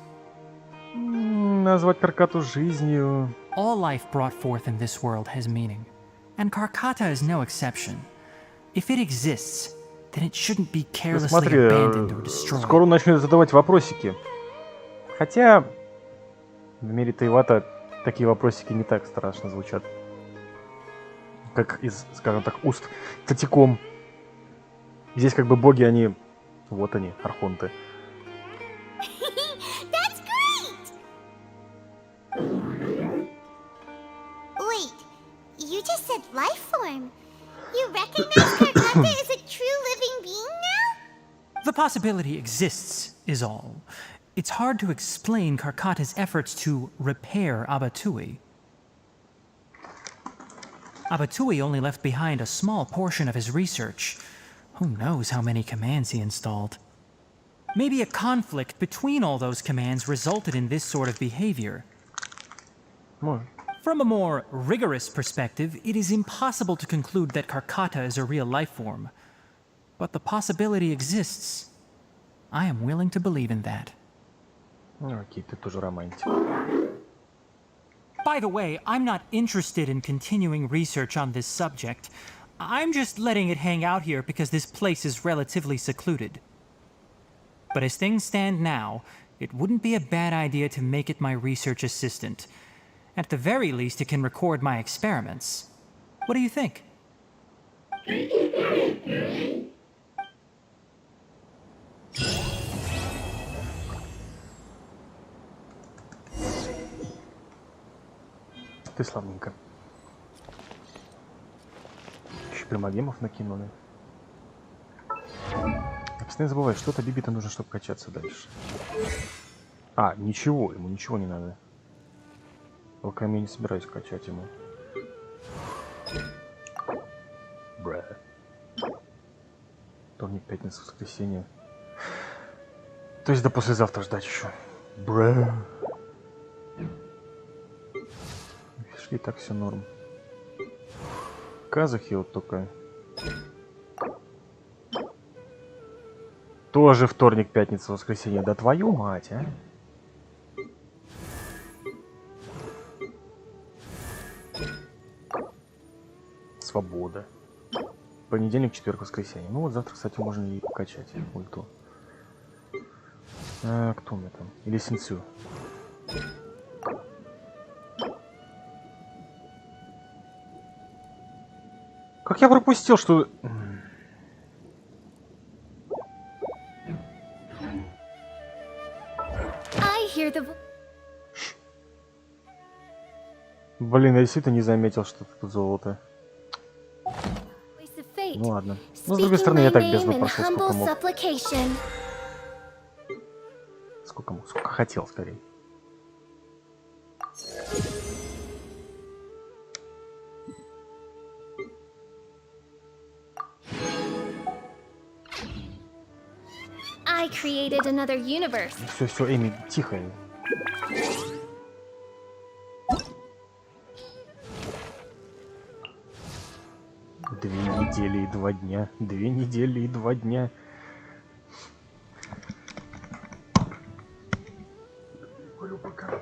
Назвать Каркату жизнью. All life brought forth in this world has meaning, and Karkata is no exception. If it exists, then it shouldn't be carelessly Смотри, abandoned or destroyed. скоро он начнет задавать вопросики. Хотя в мире Тайвата такие вопросики не так страшно звучат, как из, скажем так, уст Татиком. Здесь как бы боги, они... Вот они, архонты. Wait, you just said life form. You recognize Karkata as a true living being now? The possibility exists, is all. It's hard to explain Karkata's efforts to repair Abatui. Abatui only left behind a small portion of his research. Who knows how many commands he installed? Maybe a conflict between all those commands resulted in this sort of behavior. Может. From a more rigorous perspective, it is impossible to conclude that Karkata is a real life form. But the possibility exists. I am willing to believe in that. Окей, ты тоже романтик. By the way, I'm not interested in continuing research on this subject. I'm just letting it hang out here because this place is relatively secluded. But as things stand now, it wouldn't be a bad idea to make it my research assistant. At the very least, it can record my experiments. What do you think? Ты славненько. Еще примагемов накинули. Я постоянно забываю, что-то Биби-то нужно, чтобы качаться дальше. А, ничего, ему ничего не надо. Луками я не собираюсь качать ему. Бра. Вторник, пятница, воскресенье. То есть до послезавтра ждать еще. Бра. Шли так все норм. Казахи вот только. Тоже вторник, пятница, воскресенье. Да твою мать, а? Свобода. Понедельник, четверг, воскресенье. Ну вот завтра, кстати, можно и покачать ульту. Кто у меня там? Или Синцю? Как я пропустил, что... Блин, я действительно не заметил, что тут золото. Ну ладно. Но с другой стороны, я так бездну прошел, сколько мог. Сколько мог, сколько хотел, скорее. Все, Эми, тихо. 2 недели и 2 дня. 2 недели и 2 дня. Курю пока.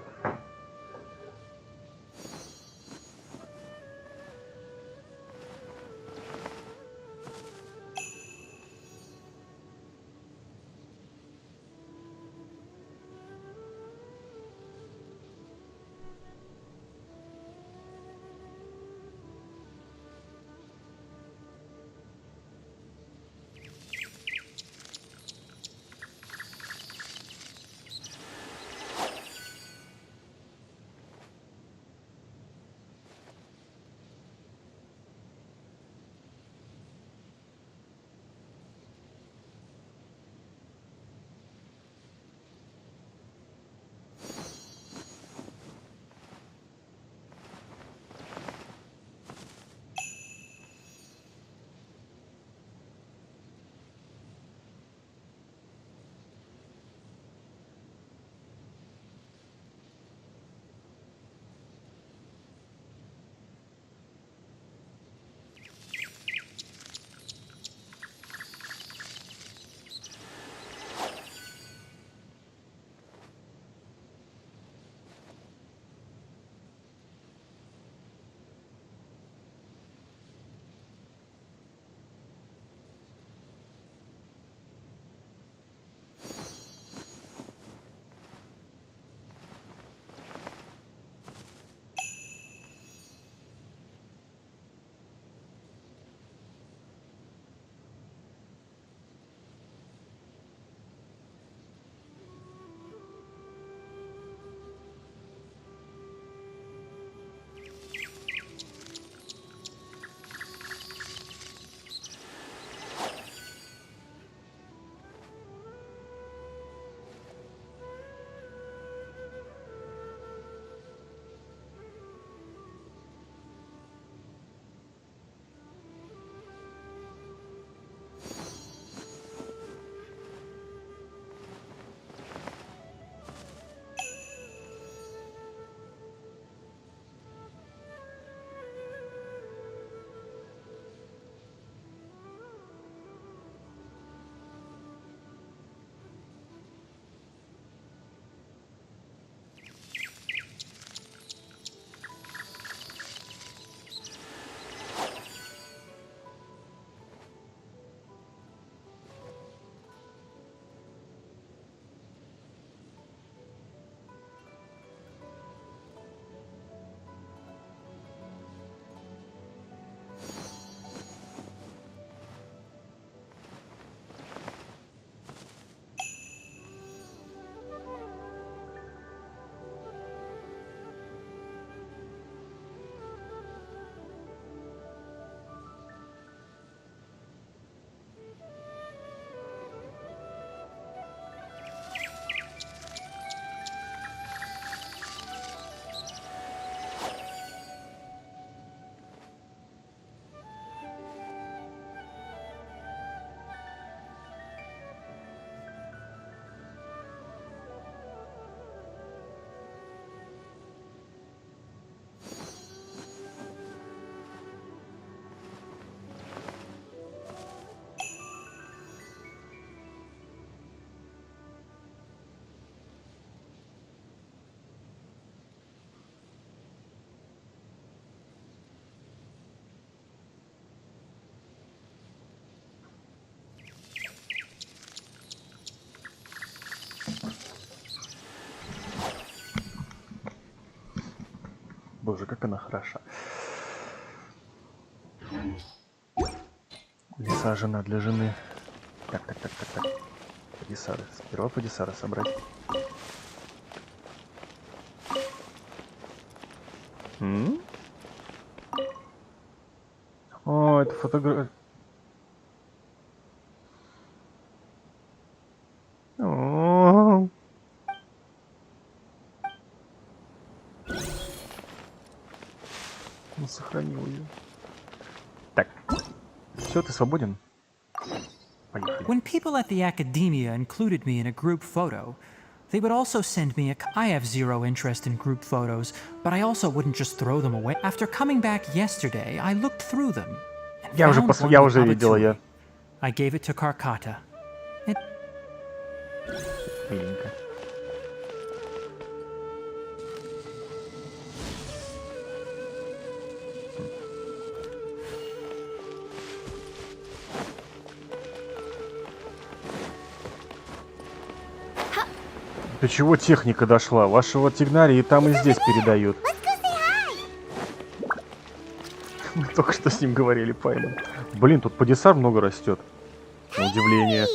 Боже, как она хороша. Лиса жена для жены. Так. Падисары. Сперва падисары собрать. О, это фотография. Он сохранил ее. Так. Все, ты свободен? Поехали. When people at the academia included me in a group photo, they would also send me I have zero interest in group photos, but I also wouldn't just throw them away. After coming back yesterday, I looked through them. And Я уже found one with видела, я. I gave it to Karkata. Миленько. До чего техника дошла? Вашего Тигнарии там и здесь передают. Мы только что с ним говорили, Паймон. Блин, тут падисар много растет. На удивление.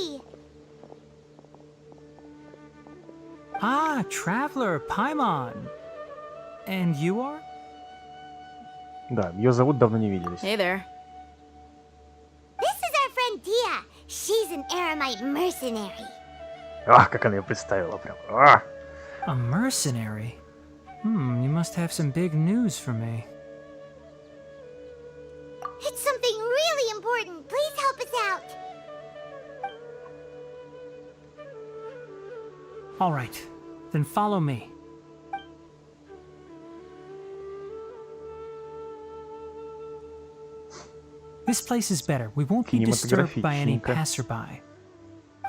Ah, Traveler, Paimon. And you are? Да, ее зовут, давно не виделись. Hey there. This is our friend Dia. She's an Aramite mercenary. Ах, как она ее представила прям. А! A mercenary? You must have some big news for me. It's something really important. Please help us out. All right, then follow me. This place is better. We won't be disturbed by any passerby.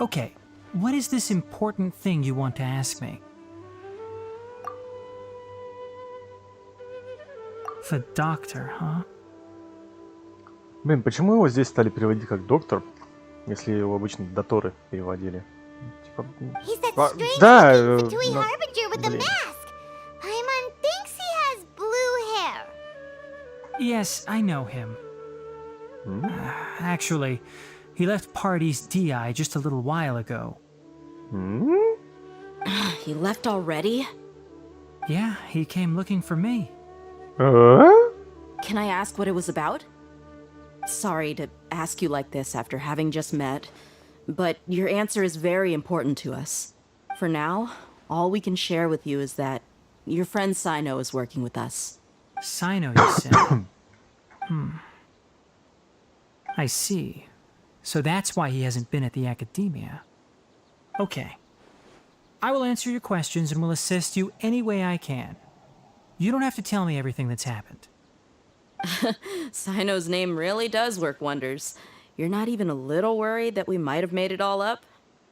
Okay, what is this important thing you want to ask me? The doctor, huh? Блин, почему его здесь стали переводить как доктор, если его обычно доторы переводили? Типа... Да, Harbinger with the mask. Paimon thinks he has blue hair. Yes, I know him. Actually, he left Party's DI just a little while ago. He left already? Yeah, he came looking for me. Can I ask what it was about? Sorry to ask you like this after having just met, but your answer is very important to us. For now, all we can share with you is that your friend Sino is working with us. Sino, you said? I see. So that's why he hasn't been at the academia. Okay. I will answer your questions and will assist you any way I can. You don't have to tell me everything that's happened. Sino's name really does work wonders. You're not even a little worried that we might have made it all up?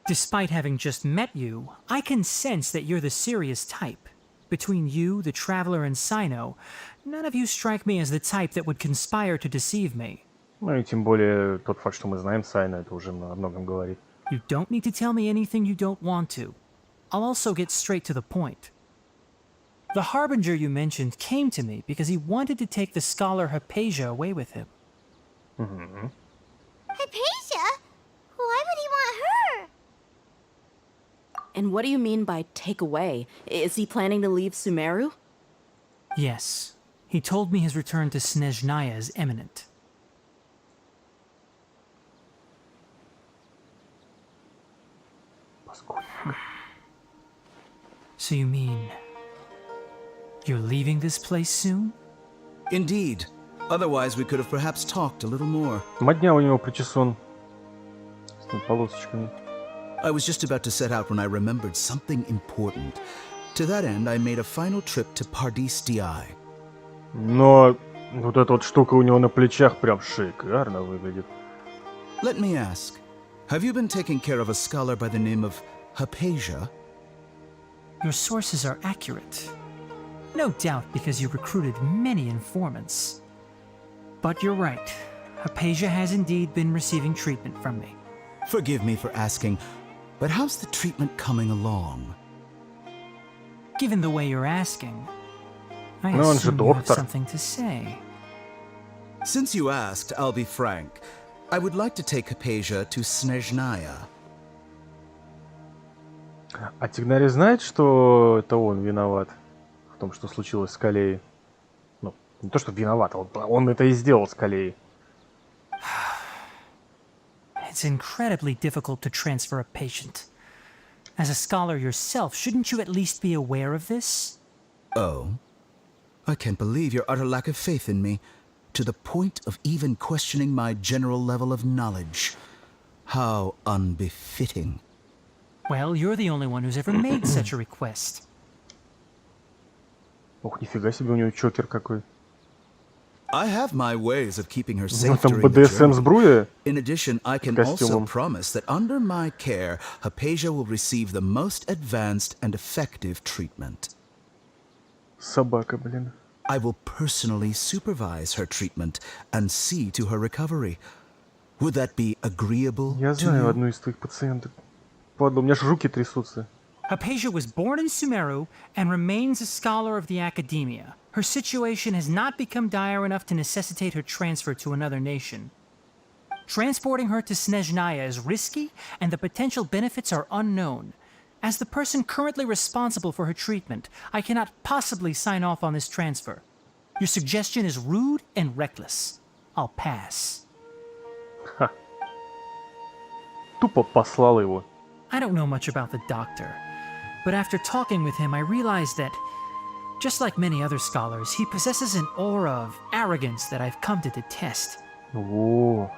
Despite having just met you, I can sense that you're the serious type. Between you, the Traveler, and Sino, none of you strike me as the type that would conspire to deceive me. Ну и тем более тот факт, что мы знаем Сайна, это уже о многом говорит. You don't need to tell me anything you don't want to. I'll also get straight to the point. The Harbinger you mentioned came to me because he wanted to take the scholar Hypatia away with him. Hypatia? Why would he want her? And what do you mean by take away? Is he planning to leave Sumeru? Yes. He told me his return to Snezhnaya is imminent. So you mean... you're leaving this place soon? Indeed. Otherwise, we could have perhaps talked a little more. Модня у него причесон. С полосочками. I was just about to set out when I remembered something important. To that end, I made a final trip to Pardis DI. Но вот эта вот штука у него на плечах прям шикарно выглядит. Let me ask, have you been taking care of a scholar by the name of Hypatia? Your sources are accurate. No doubt because you recruited many informants. But you're right. Hypatia has indeed been receiving treatment from me. Forgive me for asking, but how's the treatment coming along? Given the way you're asking, I Ну, он же assume you have доктор. something to say. Since you asked, I'll be frank. I would like to take Hypatia to Snezhnaya. А Тигнари знает, что это он виноват в том, что случилось с Калеей? Ну, не то, что виноват, а он это и сделал с Калеей. It's incredibly difficult to transfer a patient. As a scholar yourself, shouldn't you at least be aware of this? Oh? I can't believe your utter lack of faith in me, to the point of even questioning my general level of knowledge. How unbefitting. Well, you're the only one who's ever made such a request. Ох, нифига себе, у него чокер какой. I have my ways of keeping her Ну, safe там during the БДСМ journey. сбруя. In addition, I can also promise that under my care, Hypatia will receive the most advanced and effective treatment. Собака, блин. I will personally supervise her treatment and see to her recovery. Would that be agreeable Я to знаю you? одну из твоих пациенток. Падла, у меня аж руки трясутся. Hypatia was born in Sumeru and remains a scholar of the academia. Her situation has not become dire enough to necessitate her transfer to another nation. Transporting her to Snezhnaya is risky, and the potential benefits are unknown. As the person currently responsible for her treatment, I cannot possibly sign off on this transfer. Your suggestion is rude and reckless. I'll pass. Ха. Тупо послал его. I don't know much about the doctor, but after talking with him, I realized that, just like many other scholars, he possesses an aura of arrogance that I've come to detest. О,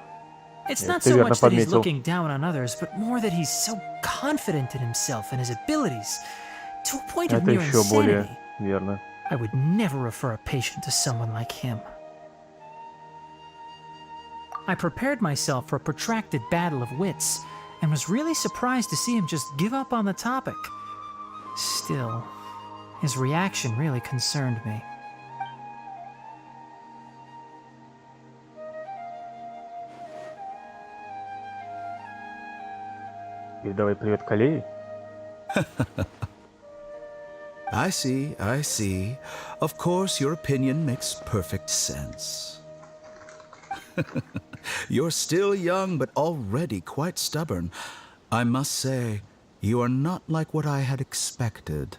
It's not ты so верно much that he's подметил. looking down on others, but more that he's so confident in himself and his abilities, to a point of Это near еще insanity. более верно. I would never refer a patient to someone like him. I prepared myself for a protracted battle of wits, and was really surprised to see him just give up on the topic. Still, his reaction really concerned me. Передавай привет Калее. I see, I see. Of course, your opinion makes perfect sense. You're still young, but already quite stubborn. I must say, you are not like what I had expected.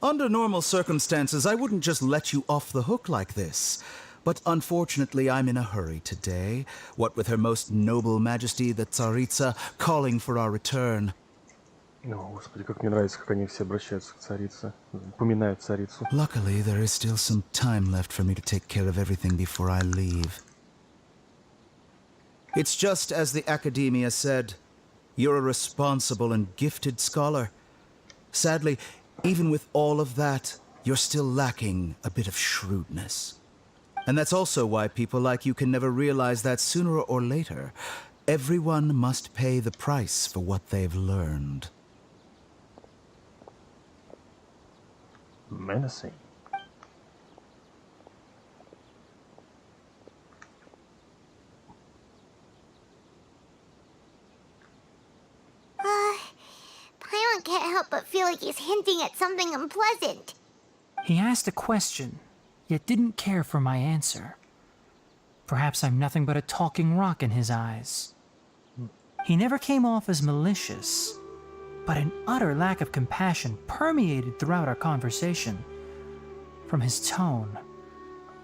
Under normal circumstances, I wouldn't just let you off the hook like this. But unfortunately, I'm in a hurry today, what with Her Most Noble Majesty the Tsaritsa calling for our return. О, господи, как мне нравится, как они все обращаются к царице. Упоминают царицу. Luckily, there is still some time left for me to take care of everything before I leave. It's just as the Academia said. You're a responsible and gifted scholar. Sadly, even with all of that, you're still lacking a bit of shrewdness. And that's also why people like you can never realize that sooner or later, everyone must pay the price for what they've learned. Menacing. Paimon can't help but feel like he's hinting at something unpleasant. He asked a question, yet didn't care for my answer. Perhaps I'm nothing but a talking rock in his eyes. He never came off as malicious, but an utter lack of compassion permeated throughout our conversation. From his tone,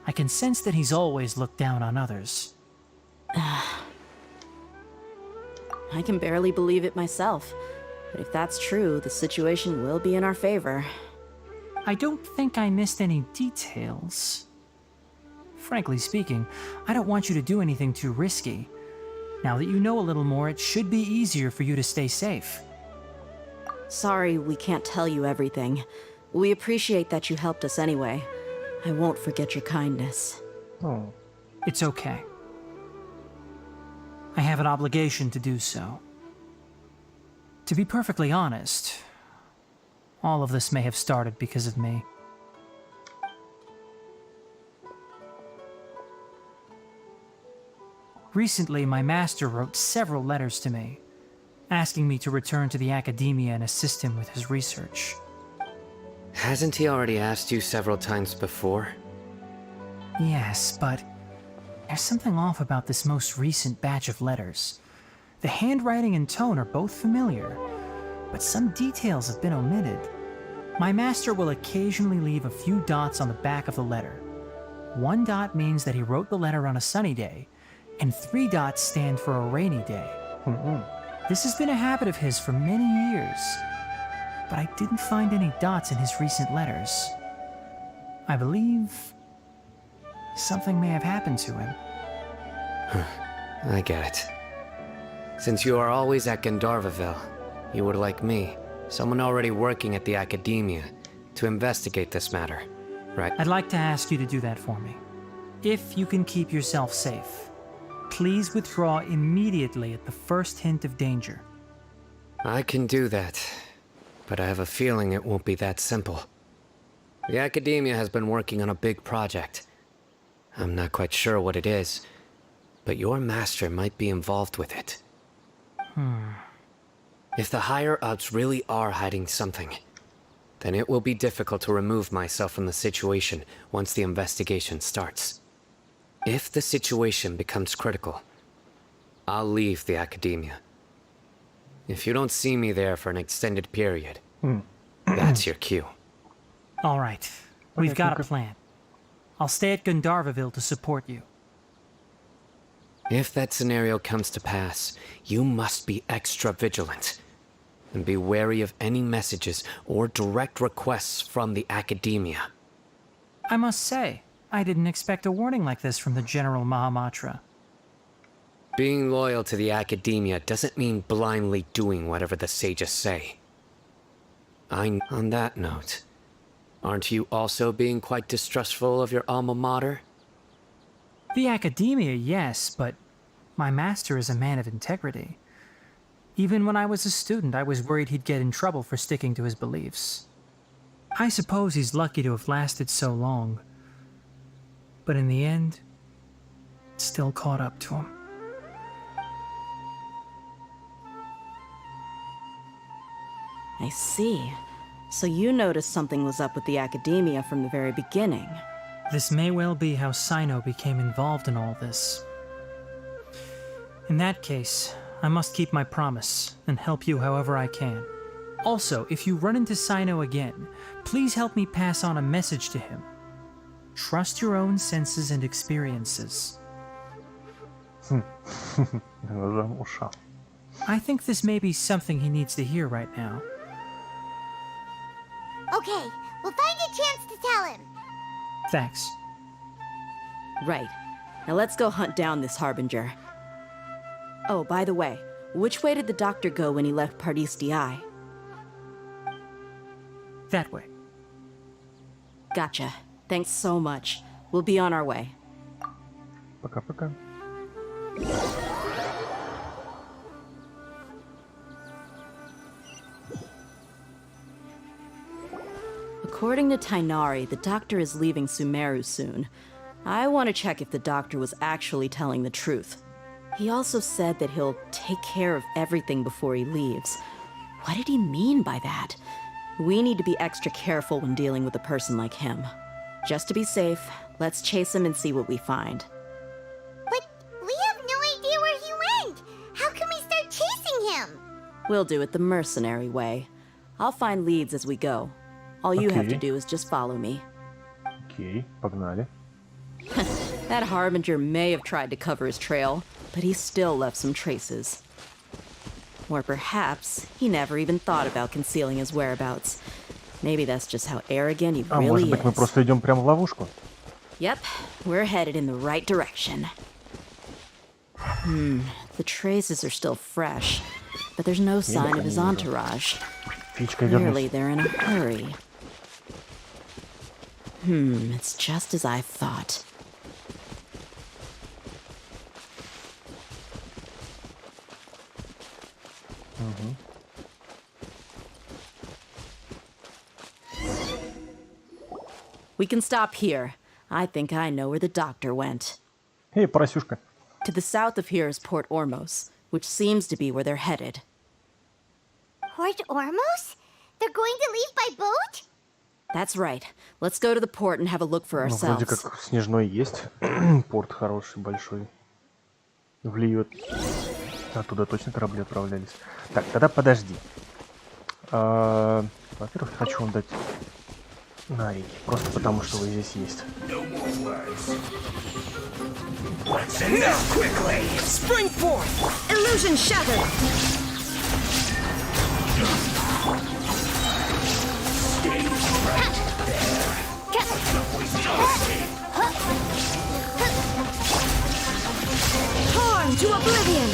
I can sense that he's always looked down on others. I can barely believe it myself. But if that's true, the situation will be in our favor. I don't think I missed any details. Frankly speaking, I don't want you to do anything too risky. Now that you know a little more, it should be easier for you to stay safe. Sorry we can't tell you everything. We appreciate that you helped us anyway. I won't forget your kindness. Oh. It's okay. I have an obligation to do so. To be perfectly honest, all of this may have started because of me. Recently, my master wrote several letters to me, asking me to return to the academia and assist him with his research. Hasn't he already asked you several times before? Yes, but there's something off about this most recent batch of letters. The handwriting and tone are both familiar, but some details have been omitted. My master will occasionally leave a few dots on the back of the letter. 1 dot means that he wrote the letter on a sunny day, and 3 dots stand for a rainy day. This has been a habit of his for many years, but I didn't find any dots in his recent letters. I believe something may have happened to him. I get it. Since you are always at Gandharvaville, you would like me, someone already working at the Academia, to investigate this matter, right? I'd like to ask you to do that for me. If you can keep yourself safe, please withdraw immediately at the first hint of danger. I can do that, but I have a feeling it won't be that simple. The Academia has been working on a big project. I'm not quite sure what it is, but your master might be involved with it. If the higher-ups really are hiding something, then it will be difficult to remove myself from the situation once the investigation starts. If the situation becomes critical, I'll leave the Academia. If you don't see me there for an extended period, that's your cue. All right, we've got a plan. I'll stay at Gandharvaville to support you. If that scenario comes to pass, you must be extra vigilant. And be wary of any messages or direct requests from the Academia. I must say, I didn't expect a warning like this from the General Mahamatra. Being loyal to the Academia doesn't mean blindly doing whatever the sages say. On that note, aren't you also being quite distrustful of your alma mater? The Academia, yes, but my master is a man of integrity. Even when I was a student, I was worried he'd get in trouble for sticking to his beliefs. I suppose he's lucky to have lasted so long. But in the end, it still caught up to him. I see. So you noticed something was up with the Academia from the very beginning. This may well be how Sino became involved in all this. In that case, I must keep my promise and help you however I can. Also, if you run into Sino again, please help me pass on a message to him. Trust your own senses and experiences. I think this may be something he needs to hear right now. Okay, we'll find a chance to tell him. Thanks. Right. Now let's go hunt down this Harbinger. Oh, by the way, which way did the doctor go when he left Pardis Di? That way. Gotcha. Thanks so much. We'll be on our way. Пока-пока. According to Tainari, the doctor is leaving Sumeru soon. I want to check if the doctor was actually telling the truth. He also said that he'll take care of everything before he leaves. What did he mean by that? We need to be extra careful when dealing with a person like him. Just to be safe, let's chase him and see what we find. But we have no idea where he went. How can we start chasing him? We'll do it the mercenary way. I'll find leads as we go. All you have to do is just follow me. Окей, погнали. That Harbinger may have tried to cover his trail, but he still left some traces. Or perhaps he never even thought about concealing his whereabouts. Maybe that's just how arrogant he really может быть, мы is. просто идем прямо в ловушку? Yep, we're headed in the right direction. The traces are still fresh, but there's no sign of his entourage. Clearly they're in a hurry. It's just as I thought. We can stop here. I think I know where the doctor went. Эй, поросюшка. To the south of here is Port Ormos, which seems to be where they're headed. Port Ormos? They're going to leave by boat? That's right. Let's go to the port and have a look for Ну, вроде ourselves. как снежной есть. Порт хороший, большой. Влиет. Оттуда точно корабли отправлялись. Так, тогда подожди. Во-первых, я хочу вам дать навыки. Просто потому, что вы здесь есть. Spring forth! Illusion shattered! Torn to oblivion!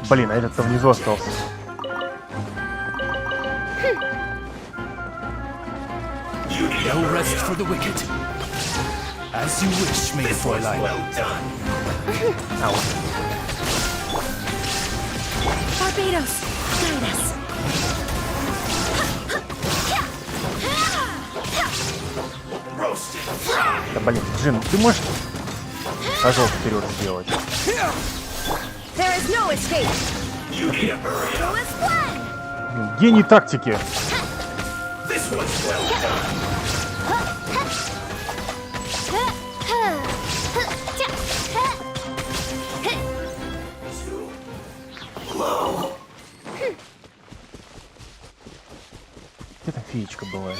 Блин, а этот-то внизу остался. No rest for the wicked. As you wish, Maid Fräulein. А вот. Barbados, guide us. Да блин, Джин, ты можешь шажок вперед сделать? There is no escape. Гений тактики. Где там феечка была?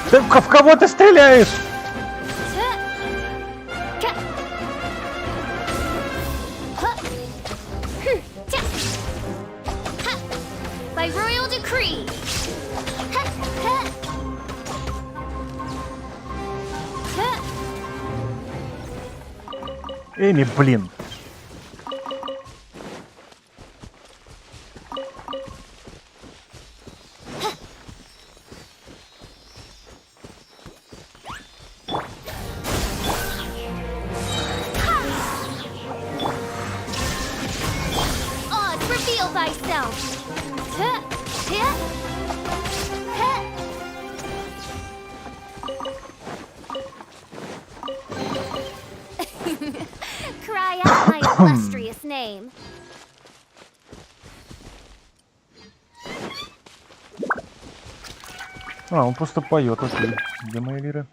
Ты в кого ты стреляешь? By royal decree. Эми, блин. Oz, reveal thyself. Cry out my illustrious name. А, он просто поет, окей. Где моя лира?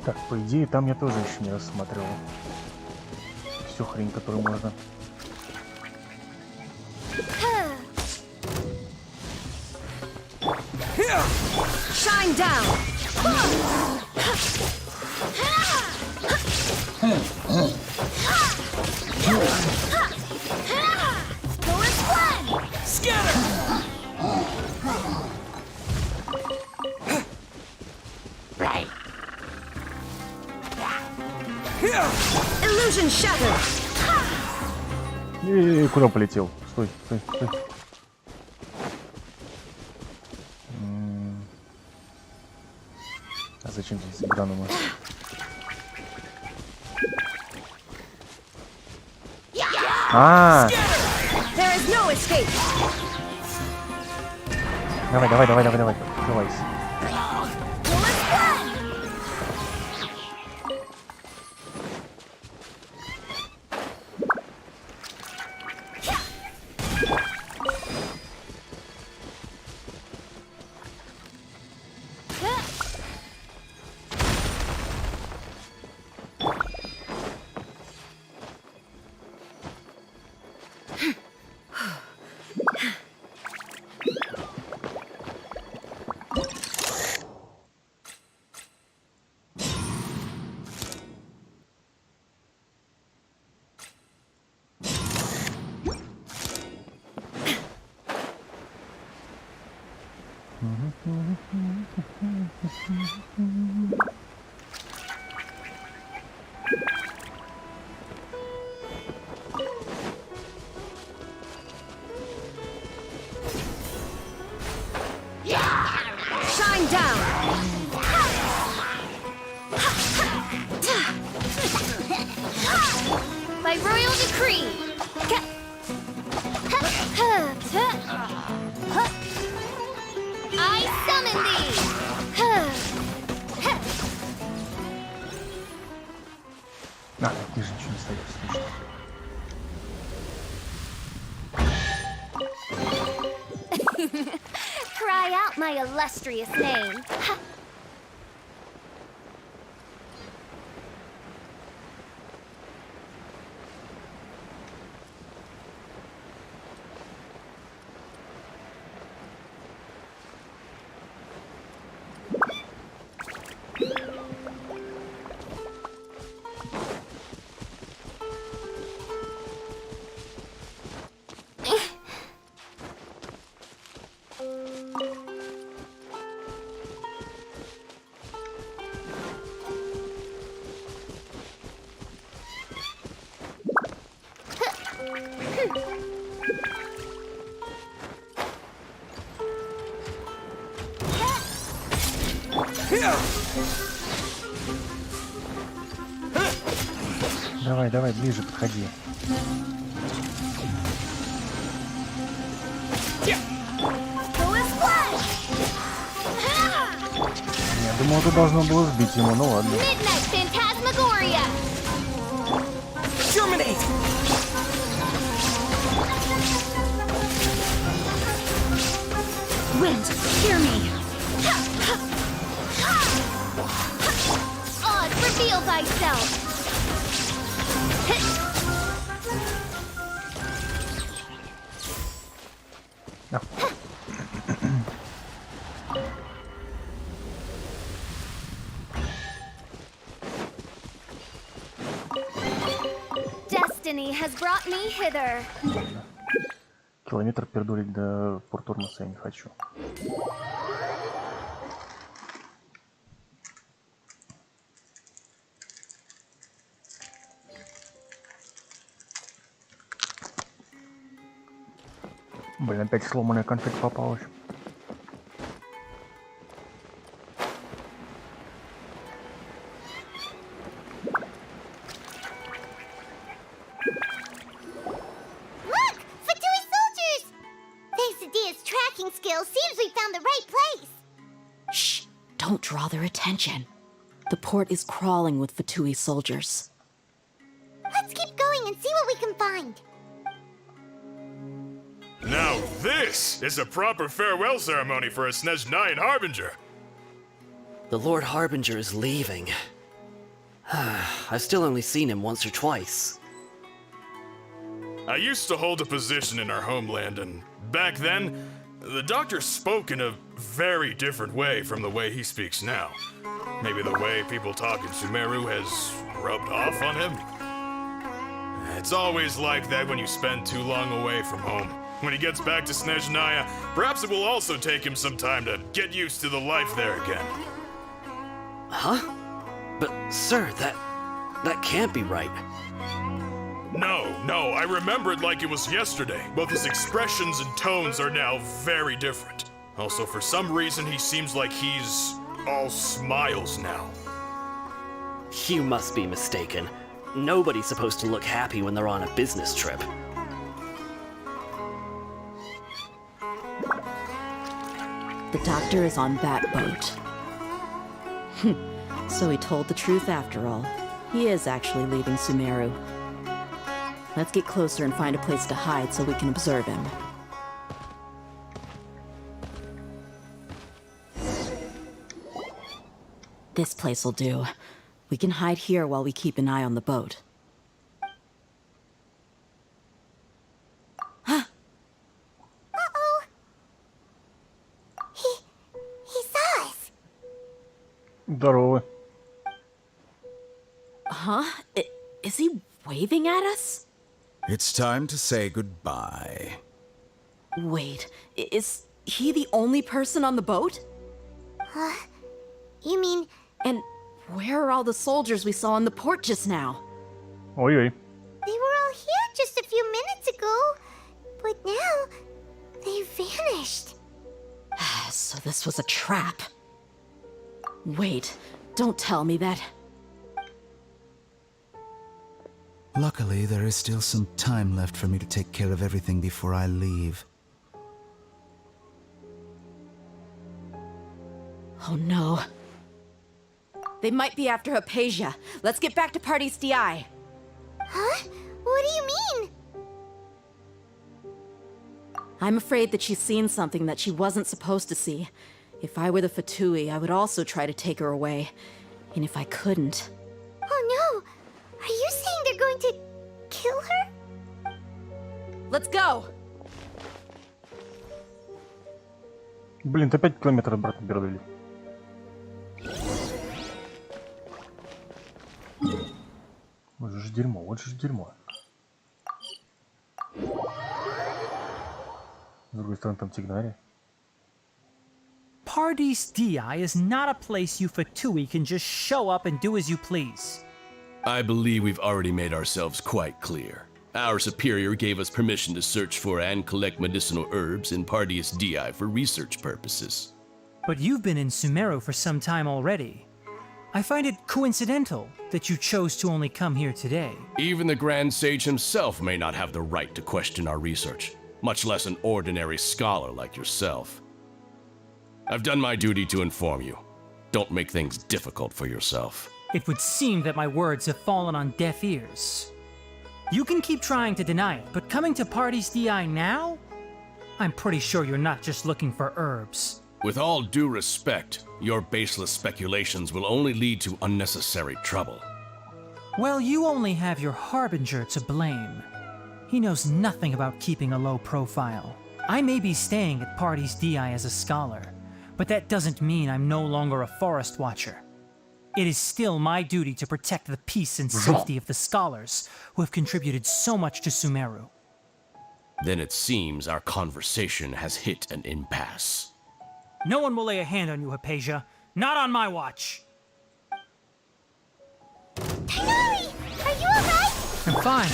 Так, по идее, там я тоже еще не рассматривал всю хрень, которую можно. Shine down. Illusion shattered. И куда полетел? Стой, стой, стой. А зачем здесь гранума? There There's no escape. Давай, давай, давай, давай, давай. Открывайся. Shine down. By royal decree. I summon thee. А, ты же ничего не стоишь, слышно. Cry out my illustrious name. Давай, давай, ближе подходи. Я думал, ты должно было сбить ему, ну ладно. Midnight Phantasmagoria. Germinate. Wind, hear me. Oz, reveal thyself. No. Destiny has brought me hither. Километр пердурить до Портурмаса я не хочу. Блин, опять сломанная конфетка попалась. Look! Fatui soldiers! Thanks to Dia's tracking skills, seems we found the right place. Shh! Don't draw their attention. The port is crawling with Fatui soldiers. Let's keep going and see what we can find. Now this is a proper farewell ceremony for a Snezhnayan Harbinger. The Lord Harbinger is leaving. I've still only seen him once or twice. I used to hold a position in our homeland, and back then, the doctor spoke in a very different way from the way he speaks now. Maybe the way people talk in Sumeru has rubbed off on him? It's always like that when you spend too long away from home. When he gets back to Snezhnaya, perhaps it will also take him some time to get used to the life there again. Huh? But, sir, that can't be right. No, I remember it like it was yesterday. Both his expressions and tones are now very different. Also, for some reason, he seems like he's all smiles now. You must be mistaken. Nobody's supposed to look happy when they're on a business trip. The doctor is on that boat. So he told the truth after all. He is actually leaving Sumeru. Let's get closer and find a place to hide so we can observe him. This place will do. We can hide here while we keep an eye on the boat. Uh-oh. He saw us. Здорово. Huh? Is he waving at us? It's time to say goodbye. Wait, is he the only person on the boat? You mean... And where are all the soldiers we saw in the port just now? Ой-ой. They were all here just a few minutes ago. But now... they vanished. So this was a trap. Wait, don't tell me that... Luckily, there is still some time left for me to take care of everything before I leave. Oh no. They might be after Hypatia. Let's get back to Party's DI. Huh? What do you mean? I'm afraid that she's seen something that she wasn't supposed to see. If I were the Fatui, I would also try to take her away. And if I couldn't... Oh no! Are you saying they're going to kill her? Let's go! Блин, ты 5 километров обратно передали. Вот же дерьмо, вот же дерьмо. С другой стороны, там Тигнари. Pardes Di is not a place you Fatui can just show up and do as you please. I believe we've already made ourselves quite clear. Our superior gave us permission to search for and collect medicinal herbs in Pardeus Di for research purposes. But you've been in Sumeru for some time already. I find it coincidental that you chose to only come here today. Even the Grand Sage himself may not have the right to question our research, much less an ordinary scholar like yourself. I've done my duty to inform you. Don't make things difficult for yourself. It would seem that my words have fallen on deaf ears. You can keep trying to deny it, but coming to Pardes Di now? I'm pretty sure you're not just looking for herbs. With all due respect, your baseless speculations will only lead to unnecessary trouble. Well, you only have your Harbinger to blame. He knows nothing about keeping a low profile. I may be staying at Pardes Di as a scholar, but that doesn't mean I'm no longer a forest watcher. It is still my duty to protect the peace and safety of the scholars who have contributed so much to Sumeru. Then it seems our conversation has hit an impasse. No one will lay a hand on you, Hypatia. Not on my watch. Tighnari! Are you alright? I'm fine.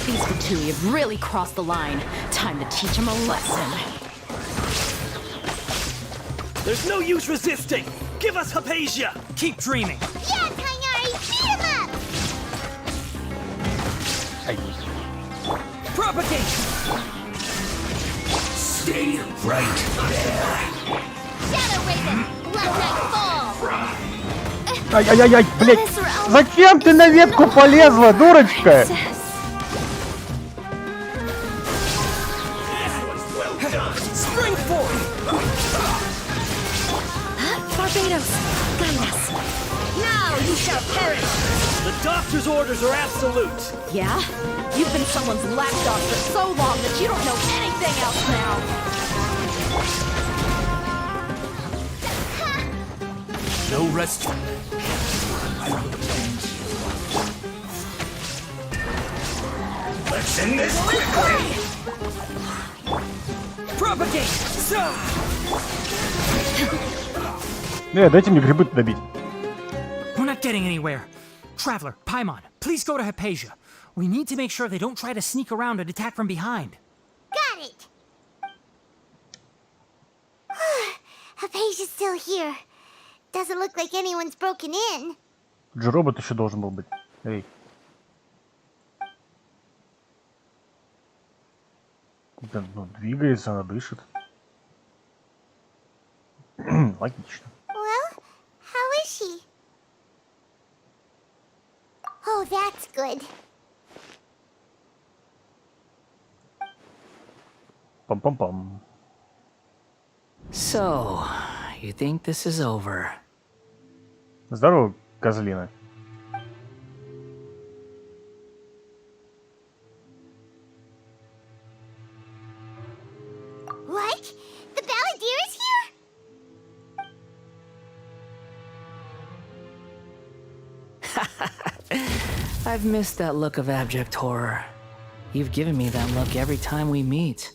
These Fatui have really crossed the line. Time to teach them a lesson. There's no use resisting! Give us Hypatia! Keep dreaming! Yeah, Tighnari! Beat him up! Propagate! Stay right there! Shadow Raven! Let night fall! Ай-яй-яй, блядь! Зачем ты на ветку полезла, дурочка? Spring forward! Barbados! Guide us! Now you shall perish! The doctor's orders are absolute! Yeah? You've been someone's lapdog for so long that you don't know anything else now! No rest. Let's end this quickly! Propagate! Дайте мне грибы добить. We're not getting anywhere. Traveler, Paimon, please go to Hypatia. We need to make sure they don't try to sneak around and attack from behind. Got it! Hypatia's still here. Doesn't look like anyone's broken in. Робот еще должен был быть. Эй. Да, ну, двигается, она дышит. Логично. Well, how is she? Oh, that's good. Пам-пам-пам. So, you think this is over? Здорово, козлина. What? The Balladeer is here? I've missed that look of abject horror. You've given me that look every time we meet.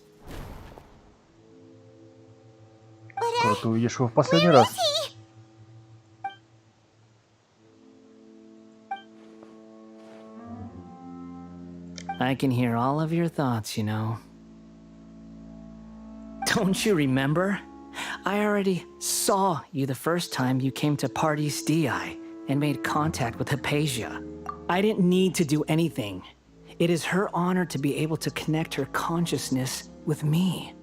Скоро ты увидишь его в последний раз. I can hear all of your thoughts, you know. Don't you remember? I already saw you the first time you came to Party's DI and made contact with Hypatia. I didn't need to do anything. It is her honor to be able to connect her consciousness with me.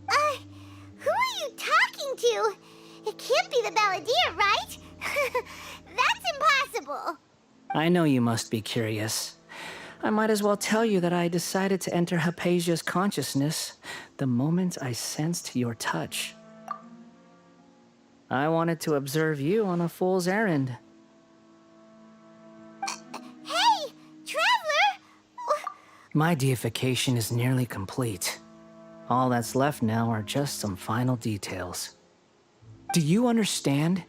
Who are you talking to? It can't be the Balladeer, right? That's impossible. I know you must be curious. I might as well tell you that I decided to enter Hypatia's consciousness the moment I sensed your touch. I wanted to observe you on a fool's errand. Hey, Traveler! My deification is nearly complete. All that's left now are just some final details. Do you understand?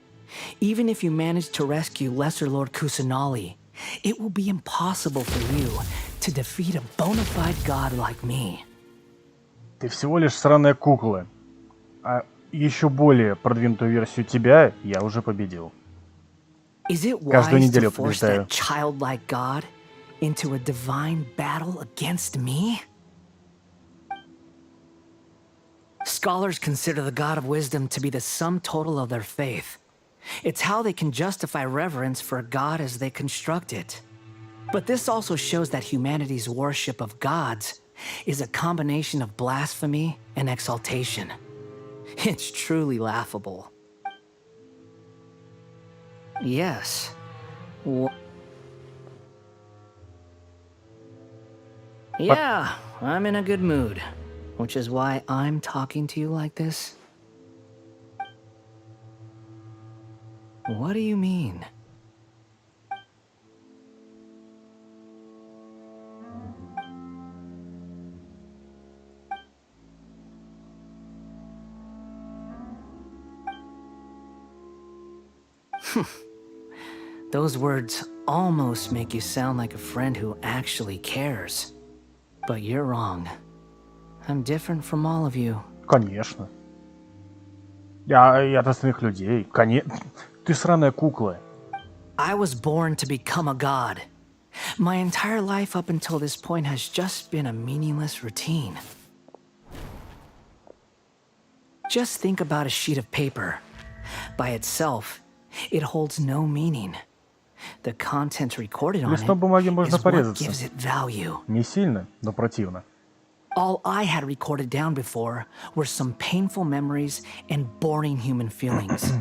Even if you manage to rescue Lesser Lord Kusanali, it will be impossible for you to defeat a bona fide god like me. Ты всего лишь сраная кукла. А еще более продвинутую версию тебя я уже победил. Is it Каждую wise неделю to force побеждаю. that childlike god into a divine battle against me? Scholars consider the god of wisdom to be the sum total of their faith. It's how they can justify reverence for a god as they construct it. But this also shows that humanity's worship of gods is a combination of blasphemy and exaltation. It's truly laughable. Yes. Yeah, I'm in a good mood, which is why I'm talking to you like this. What do you mean? Those words almost make you sound like a friend who actually cares. But you're wrong. I'm different from all of you. Конечно. Я от остальных людей. Ты сраная кукла. I was born to become a god. My entire life up until this point has just been a meaningless routine. Just think about a sheet of paper. By itself, it holds no meaning. The content recorded on Листом бумаги it можно is what порезаться. gives it value. Не сильно, но противно. All I had recorded down before were some painful memories and boring human feelings.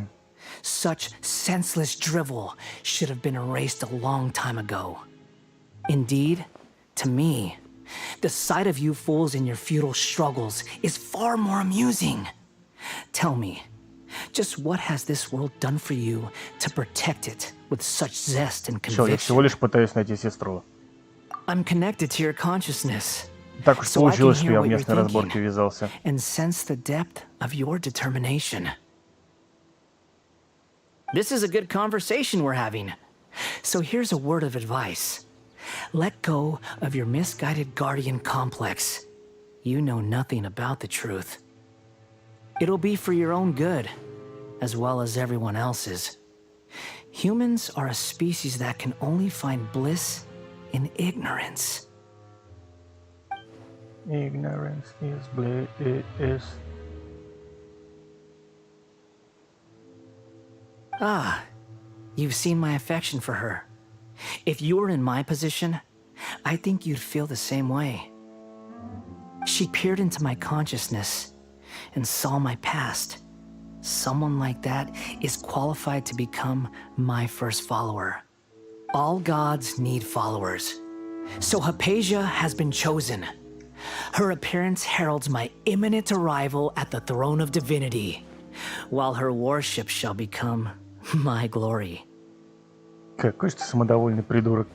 Such senseless drivel should have been erased a long time ago. Indeed, to me, the sight of you fools in your futile struggles is far more amusing. Tell me, just what has this world done for you to protect it with such zest and Всё, я всего conviction? лишь пытаюсь найти сестру. I'm connected to your consciousness. Так уж So I can получилось, что hear я в what you're местной разборке thinking ввязался. and sense the depth of your determination. This is a good conversation we're having. So here's a word of advice. Let go of your misguided guardian complex. You know nothing about the truth. It'll be for your own good, as well as everyone else's. Humans are a species that can only find bliss in ignorance. Ignorance is bliss. Ah, you've seen my affection for her. If you were in my position, I think you'd feel the same way. She peered into my consciousness and saw my past. someone like that is qualified to become my first follower. All gods need followers. So Hypatia has been chosen. Her appearance heralds my imminent arrival at the throne of divinity, while her worship shall become my glory. Какой же ты самодовольный придурок.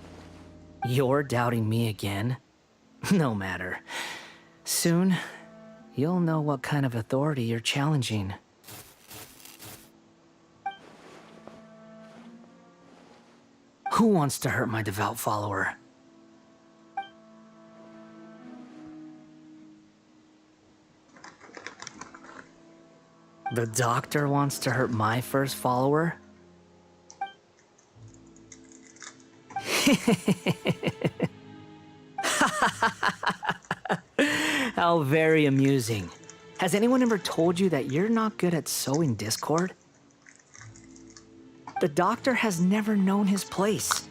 You're doubting me again? No matter. Soon, you'll know what kind of authority you're challenging. Who wants to hurt my devout follower? The doctor wants to hurt my first follower? How very amusing. Has anyone ever told you that you're not good at sowing discord? The doctor has never known his place.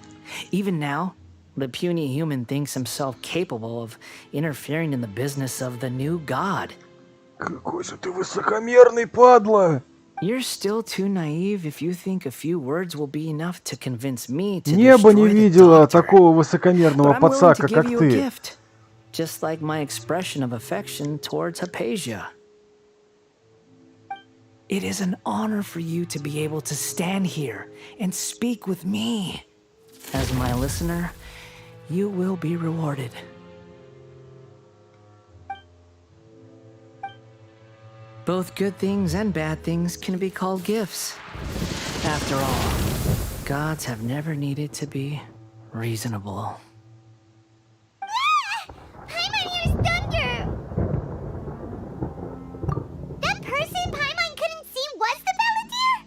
Even now, the puny human thinks himself capable of interfering in the business of the new god. Какой же ты высокомерный, падла! You're still too naive if you think a few words will be enough to convince me to Небо не destroy the видела doctor. такого высокомерного But I'm willing to пацака, give как you a ты. gift, just like my expression of affection towards Hypatia. It is an honor for you to be able to stand here and speak with me. As my listener, you will be rewarded. Both good things and bad things can be called gifts. After all, gods have never needed to be reasonable. Paimon hears thunder! That person Paimon couldn't see was the Balladeer?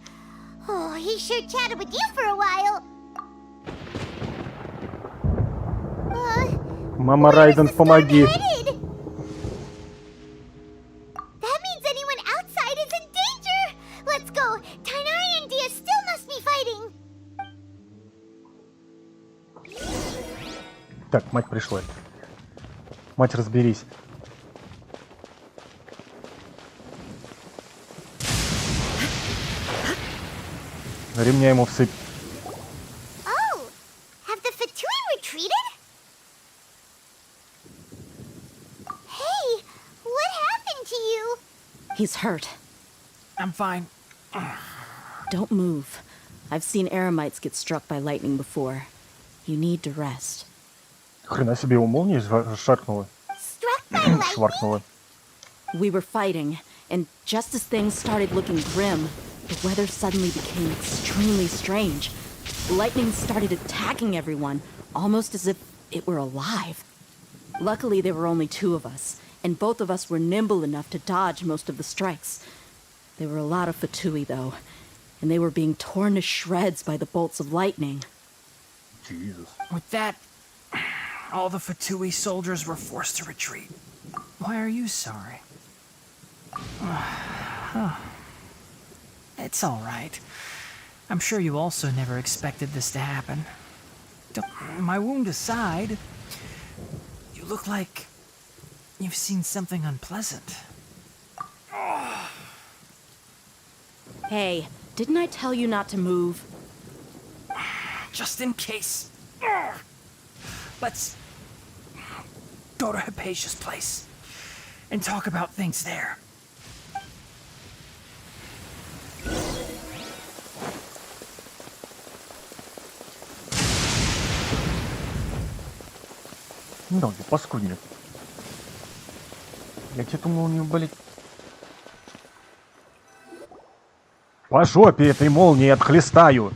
Oh, he sure chatted with you for a while. Мама Райден, помоги. That means anyone outside is in danger! Let's go! Tainari and Dia still must be fighting! Так, мать пришла. Мать, разберись. Ремня ему всыпь. Oh! Have the Fatui retreated? Hey! What happened to you? He's hurt. I'm fine. Don't move. I've seen Eremites get struck by lightning before. You need to rest. Хрена себе, его молния шаркнула. Шваркнула. We were fighting, and just as things started looking grim, the weather suddenly became extremely strange. Lightning started attacking everyone, almost as if it were alive. Luckily, there were only two of us, and both of us were nimble enough to dodge most of the strikes. There were a lot of Fatui, though, and they were being torn to shreds by the bolts of lightning. Jesus. With that, all the Fatui soldiers were forced to retreat. Why are you sorry? It's all right. I'm sure you also never expected this to happen. My wound aside, you look like you've seen something unpleasant. Hey, didn't I tell you not to move? Just in case. Let's go to Hypatia's place and talk about things there. Ну, паскудник. Я тебе думал, у него болит. По жопе этой молнии отхлестаю.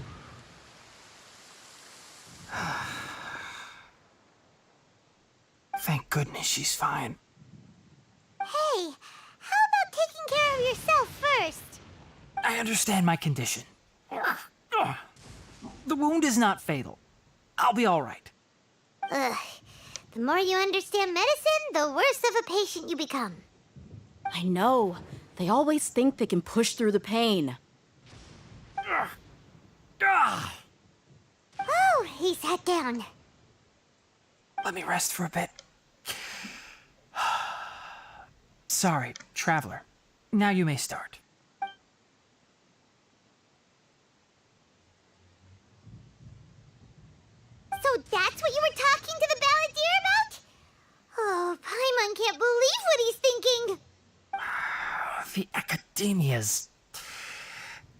Thank goodness she's fine. Hey, how about taking care of yourself first? I understand my condition. The wound is not fatal. I'll be all right. Ugh. The more you understand medicine, the worse of a patient you become. I know. They always think they can push through the pain. Oh, he sat down. Let me rest for a bit. Sorry, traveler. Now you may start. So that's what you were talking to the balladeer about? Oh, Paimon can't believe what he's thinking. The Academia's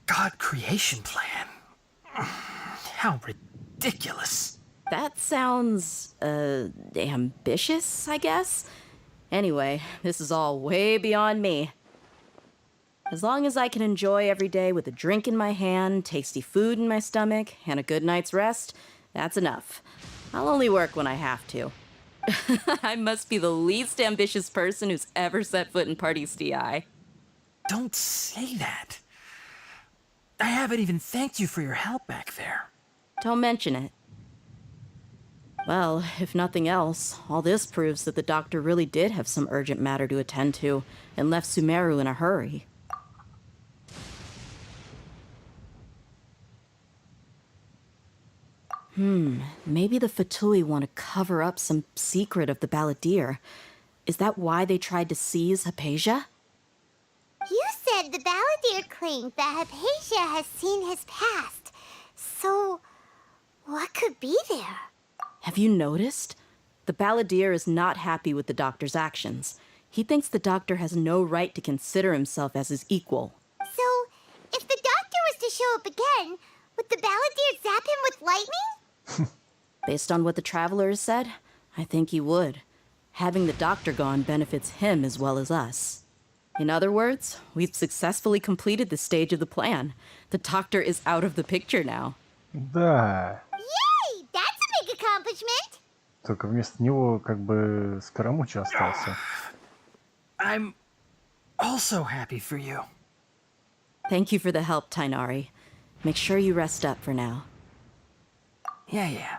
God creation plan. How ridiculous. That sounds, ambitious, I guess? Anyway, this is all way beyond me. As long as I can enjoy every day with a drink in my hand, tasty food in my stomach, and a good night's rest, that's enough. I'll only work when I have to. I must be the least ambitious person who's ever set foot in Party's DI. Don't say that. I haven't even thanked you for your help back there. Don't mention it. Well, if nothing else, all this proves that the doctor really did have some urgent matter to attend to and left Sumeru in a hurry. Maybe the Fatui want to cover up some secret of the balladeer. Is that why they tried to seize Hypatia? You said the balladeer claimed that Hypatia has seen his past. So, what could be there? Have you noticed? The balladeer is not happy with the doctor's actions. He thinks the doctor has no right to consider himself as his equal. So, if the doctor was to show up again, would the balladeer zap him with lightning? Based on what the traveler has said, I think he would. Having the doctor gone benefits him as well as us. In other words, we've successfully completed this stage of the plan. The doctor is out of the picture now. Да. Yay! That's a big accomplishment! Только вместо него как бы Скоромуча остался. I'm also happy for you. Thank you for the help, Tainari. Make sure you rest up for now. Yeah.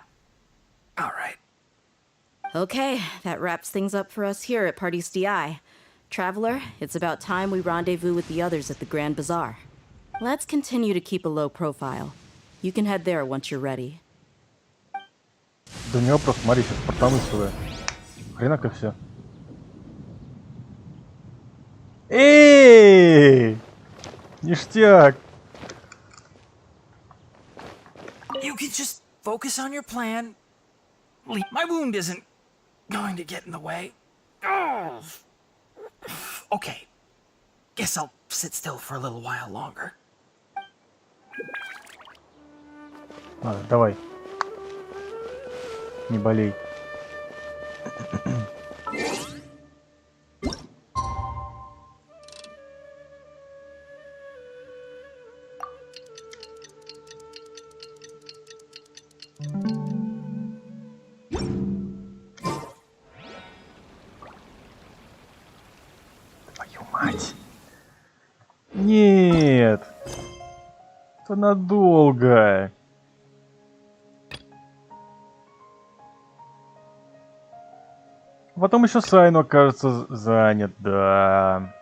All right. Okay, that wraps things up for us here at Party's DI. Traveler, it's about time we rendezvous with the others at the Grand Bazaar. Let's continue to keep a low profile. You can head there once you're ready. Да не вопрос, смотри, сейчас портану сюда. Хрена-ка все. Эй! Ништяк! You can just focus on your plan. My wound isn't going to get in the way. Oh. Okay. Guess I'll sit still for a little while longer. Ладно, давай. Не болей. Твою мать. Нет. Это надолго. Потом еще Сайну окажется занят, да.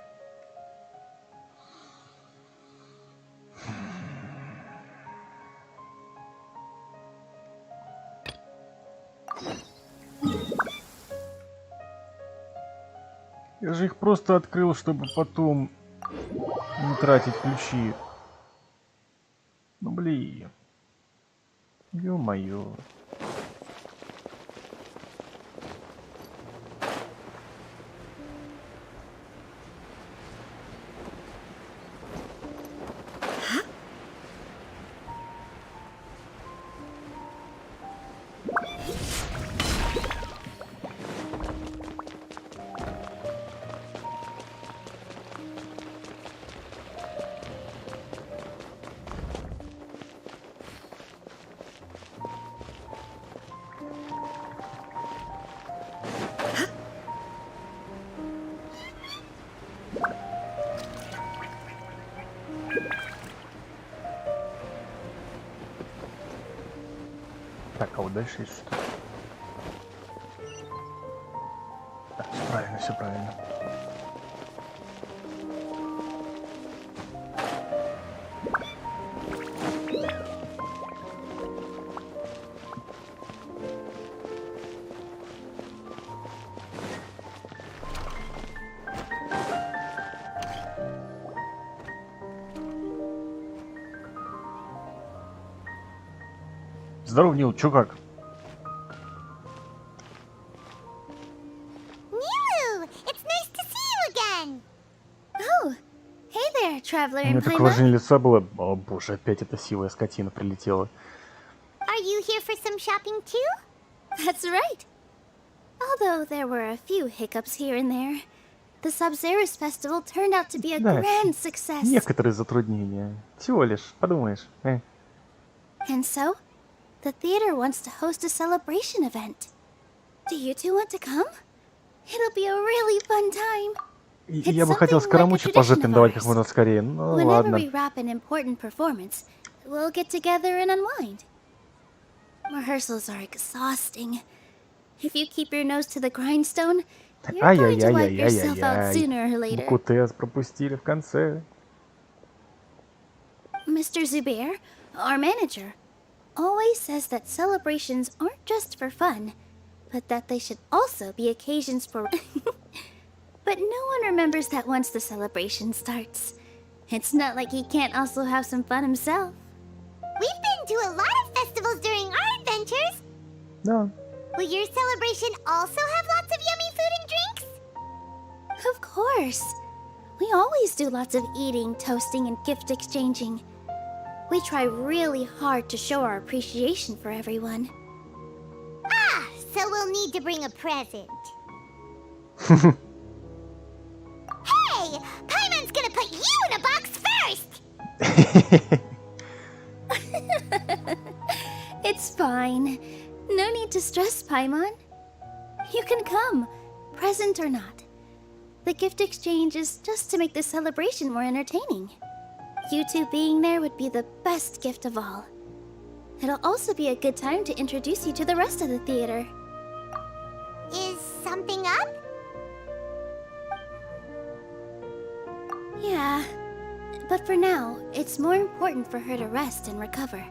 Я же их просто открыл, чтобы потом не тратить ключи. Ну блин. Ё-моё. Так, а вот дальше есть что? Так, все правильно, все правильно. Здорово, Нил, чё как? learn, меня такое Paimon? выражение лица было. О боже, опять эта сивая скотина прилетела. Are you here for some shopping too? That's right. Although there were a few hiccups here and there, the Sub-Zerus festival turned out to be a Да, grand success. некоторые затруднения. Всего лишь, подумаешь. And so, the theater wants to host a celebration event. Do you two want to come? It'll be a really fun time. Я бы хотел скоромуче по жопе давать как можно скорее. Ну Whenever ладно. we wrap an important performance, we'll get together and unwind. Rehearsals are exhausting. If you keep your nose to the grindstone, you're going to wipe yourself out sooner or later. Букву Т пропустили в конце. Mr. Zubair, our manager, always says that celebrations aren't just for fun, but that they should also be occasions for... But no one remembers that once the celebration starts. It's not like he can't also have some fun himself. We've been to a lot of festivals during our adventures. Да. Will your celebration also have lots of yummy food and drinks? Of course. We always do lots of eating, toasting, and gift exchanging. We try really hard to show our appreciation for everyone. Ah, so we'll need to bring a present. Hey! Paimon's gonna put you in a box first! It's fine. No need to stress, Paimon. You can come, present or not. The gift exchange is just to make the celebration more entertaining. You two being there would be the best gift of all. It'll also be a good time to introduce you to the rest of the theater. Is something up? Yeah, but for now, it's more important for her to rest and recover.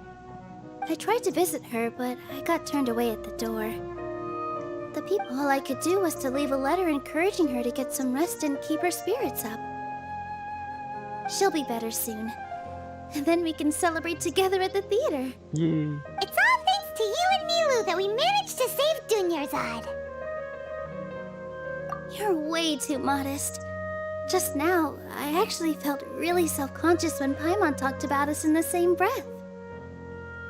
I tried to visit her, but I got turned away at the door. The people, all I could do was to leave a letter encouraging her to get some rest and keep her spirits up. She'll be better soon. And then we can celebrate together at the theater. Yay. It's all thanks to you and Nilu that we managed to save Dunyarzad. You're way too modest. Just now, I actually felt really self-conscious when Paimon talked about us in the same breath.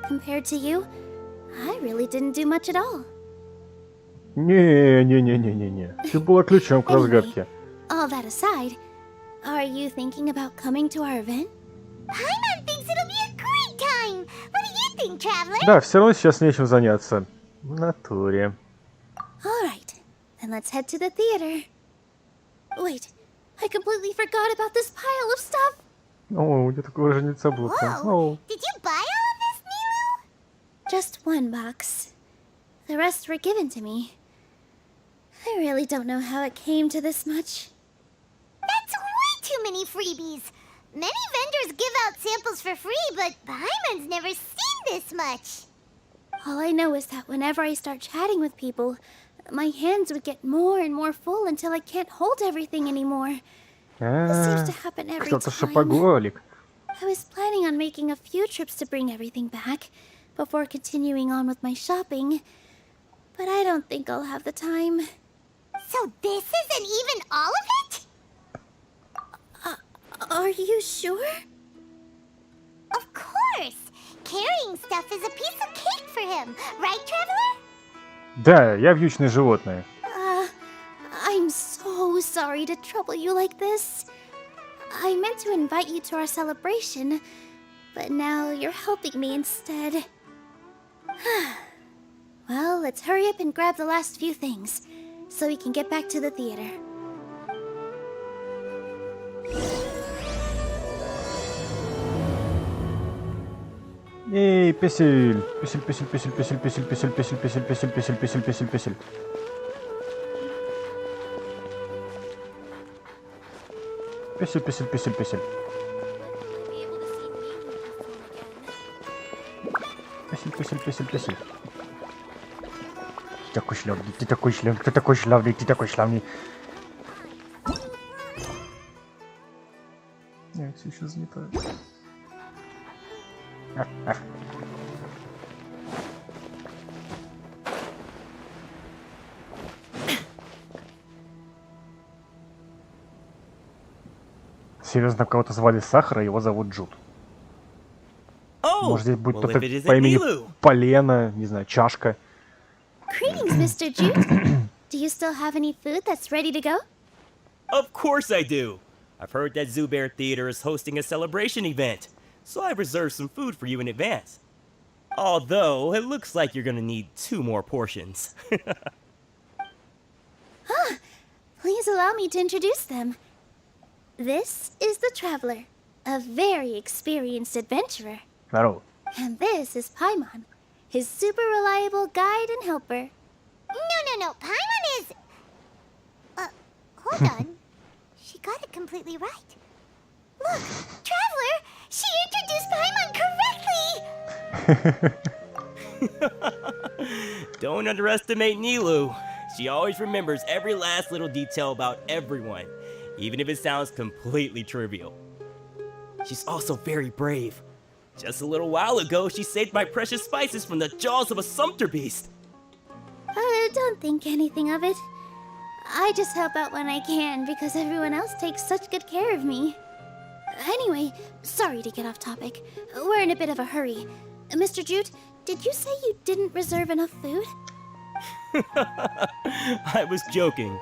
Compared to you, I really didn't do much at all. Не. Ты была ключом к разгадке. All that aside, are you thinking about coming to our event? Paimon thinks it'll be a great time. What do you think, Traveler? Да, все равно сейчас нечем заняться. В натуре. All right, then let's head to the theater. Wait, I completely forgot about this pile of stuff. О, у тебя такое выражение лица было. Whoa, did you buy all of this, Nilu? Just one box. The rest were given to me. I really don't know how it came to this much. That's way too many freebies. Many vendors give out samples for free, but Paimon's never seen this much. All I know is that whenever I start chatting with people, my hands would get more and more full until I can't hold everything anymore. This seems to happen every Кто-то time. шопоголик. I was planning on making a few trips to bring everything back before continuing on with my shopping, but I don't think I'll have the time. So this isn't even all of it? Are you sure? Of course! Carrying stuff is a piece of cake for him, right, Traveler? Да, я вьючное животное. I'm so sorry to trouble you like this. I meant to invite you to our celebration, but now you're helping me instead. Well, let's hurry up and grab the last few things, so we can get back to the theater. Эй, песель. Песель. Песель. Песель. Ты такой шлявный. Я все еще занята. Серьезно, кого-то звали Сахара, его зовут Джуд. Может, здесь будет well, кто-то if it isn't по имени Nilou. Полена, не знаю, Чашка. Greetings, Mr. Jute. Do you still have any food that's ready to go? Of course I do. I've heard that Zubair Theater is hosting a celebration event, so I've reserved some food for you in advance. Although, it looks like you're gonna need 2 more portions. Please allow me to introduce them. This is the Traveler, a very experienced adventurer. Здорово. And this is Paimon, his super reliable guide and helper. No. Paimon is... hold on. She got it completely right. Look, Traveler! She introduced Paimon correctly! Don't underestimate Nilou. She always remembers every last little detail about everyone, even if it sounds completely trivial. She's also very brave. Just a little while ago, she saved my precious spices from the jaws of a sumpter beast. Don't think anything of it. I just help out when I can because everyone else takes such good care of me. Anyway, sorry to get off topic. We're in a bit of a hurry. Mr. Jute, did you say you didn't reserve enough food? I was joking.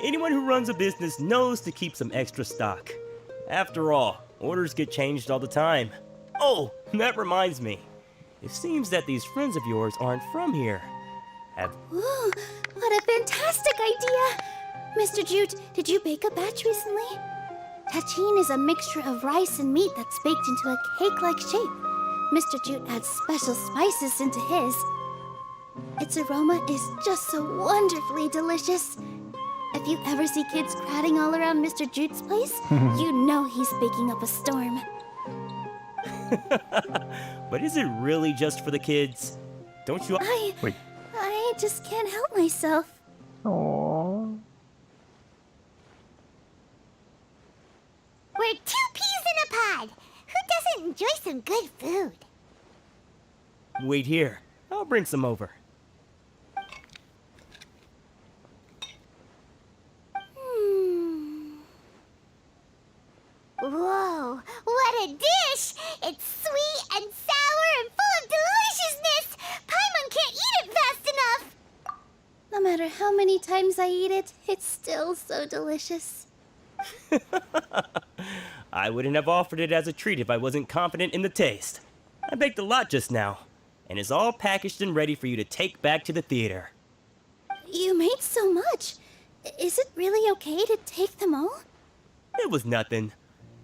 Anyone who runs a business knows to keep some extra stock. After all, orders get changed all the time. Oh, that reminds me. It seems that these friends of yours aren't from here. Ooh, what a fantastic idea! Mr. Jute, did you bake a batch recently? Tachin is a mixture of rice and meat that's baked into a cake-like shape. Mr. Jute adds special spices into his. Its aroma is just so wonderfully delicious. If you ever see kids crowding all around Mr. Jute's place, you know he's baking up a storm. But is it really just for the kids? Don't you... Wait. I just can't help myself. Aww. We're 2 peas in a pod. Who doesn't enjoy some good food? Wait here. I'll bring some over. Whoa, what a dish! It's sweet and sour and full of deliciousness! Paimon can't eat it fast enough! No matter how many times I eat it, it's still so delicious. I wouldn't have offered it as a treat if I wasn't confident in the taste. I baked a lot just now, and it's all packaged and ready for you to take back to the theater. You made so much. Is it really okay to take them all? It was nothing.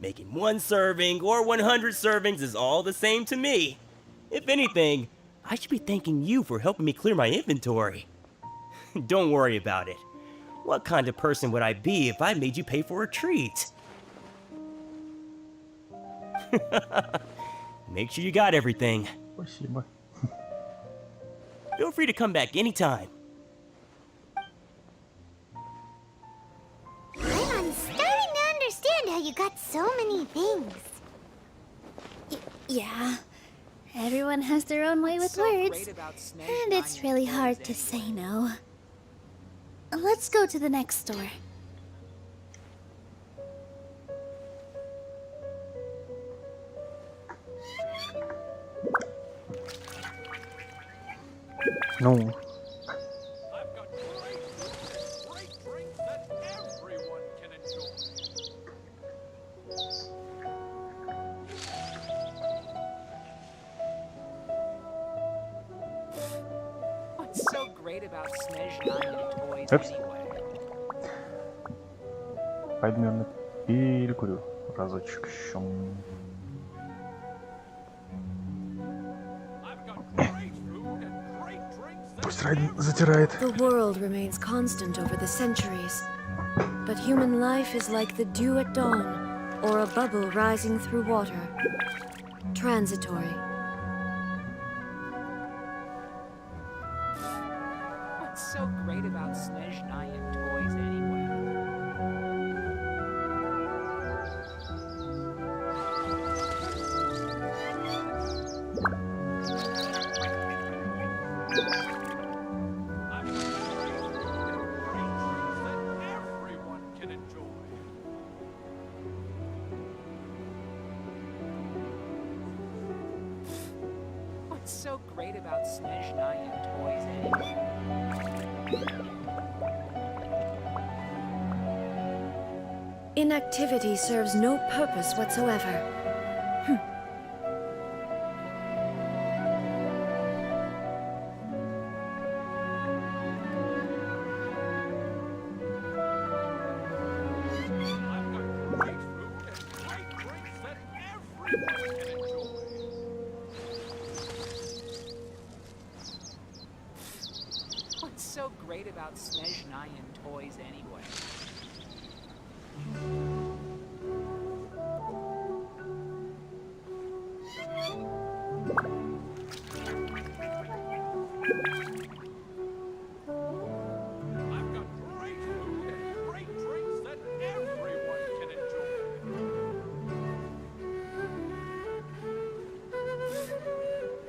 Making 1 serving or 100 servings is all the same to me. If anything, I should be thanking you for helping me clear my inventory. Don't worry about it. What kind of person would I be if I made you pay for a treat? Make sure you got everything. Спасибо. Feel free to come back anytime. I'm starting to understand how you got so many things. Yeah. Everyone has their own way with words. And it's really hard to say no. Let's go to the next store. Ну. What's so great about Snezhnaya toys Oops. anyway? Пойду, наверное, перекурю разочек еще. Пусть Райден затирает. The world remains constant over the centuries, but human life is like the dew at dawn, or a bubble rising through water. Transitory. What's so great about Snezhnaya toys anyway? What's so great about Snezhnaya and toys anyway? Inactivity serves no purpose whatsoever. What's so great about Snezhnaya and toys anyway?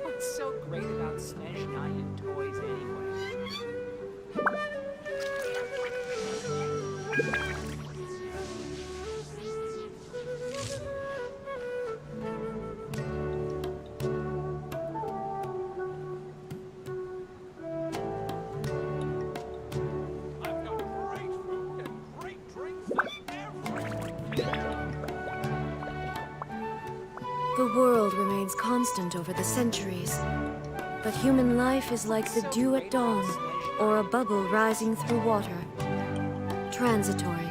What's so great about Snezhnaya and toys anyway? The world remains constant over the centuries, but human life is like the dew at dawn, or a bubble rising through water. Transitory.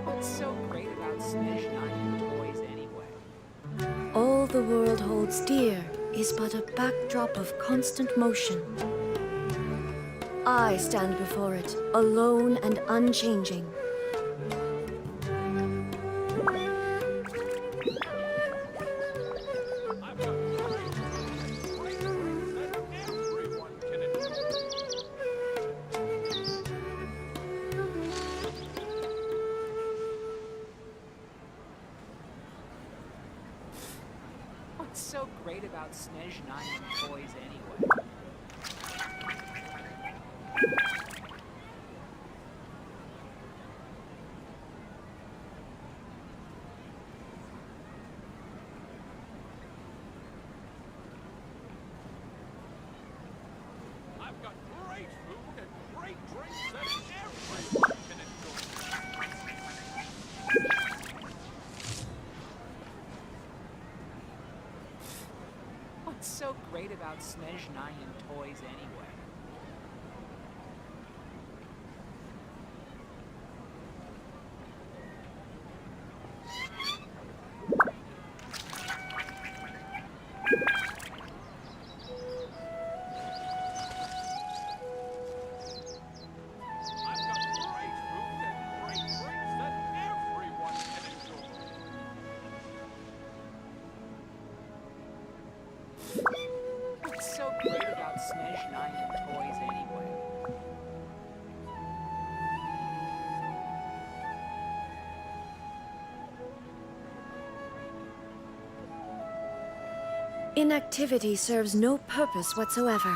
What's so great about Snezhnaya and toys anyway? All the world holds dear is but a backdrop of constant motion. I stand before it, alone and unchanging. What's so great about Snezhnaya and toys anyway? I've got great food and great drinks that everyone can enjoy. What's so great about Snezhnaya and toys anyway? I've got great food and great drinks that everyone can enjoy. What's so great about Snezhnaya and toys anyway? Inactivity serves no purpose whatsoever.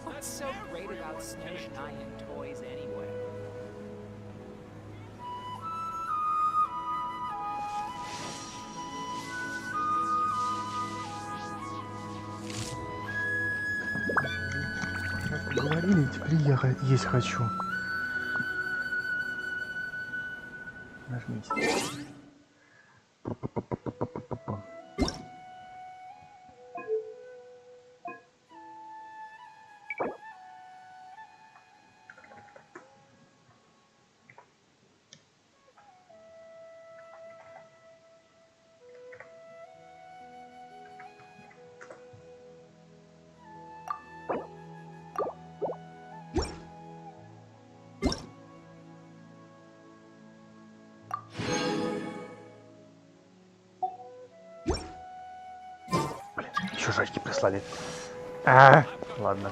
What's so great about Snezhnaya and toys anyway? Говорили, теперь я есть хочу. Нажмите. еще жрачки прислали. А, ладно.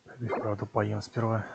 Пойду, правда, поем сперва.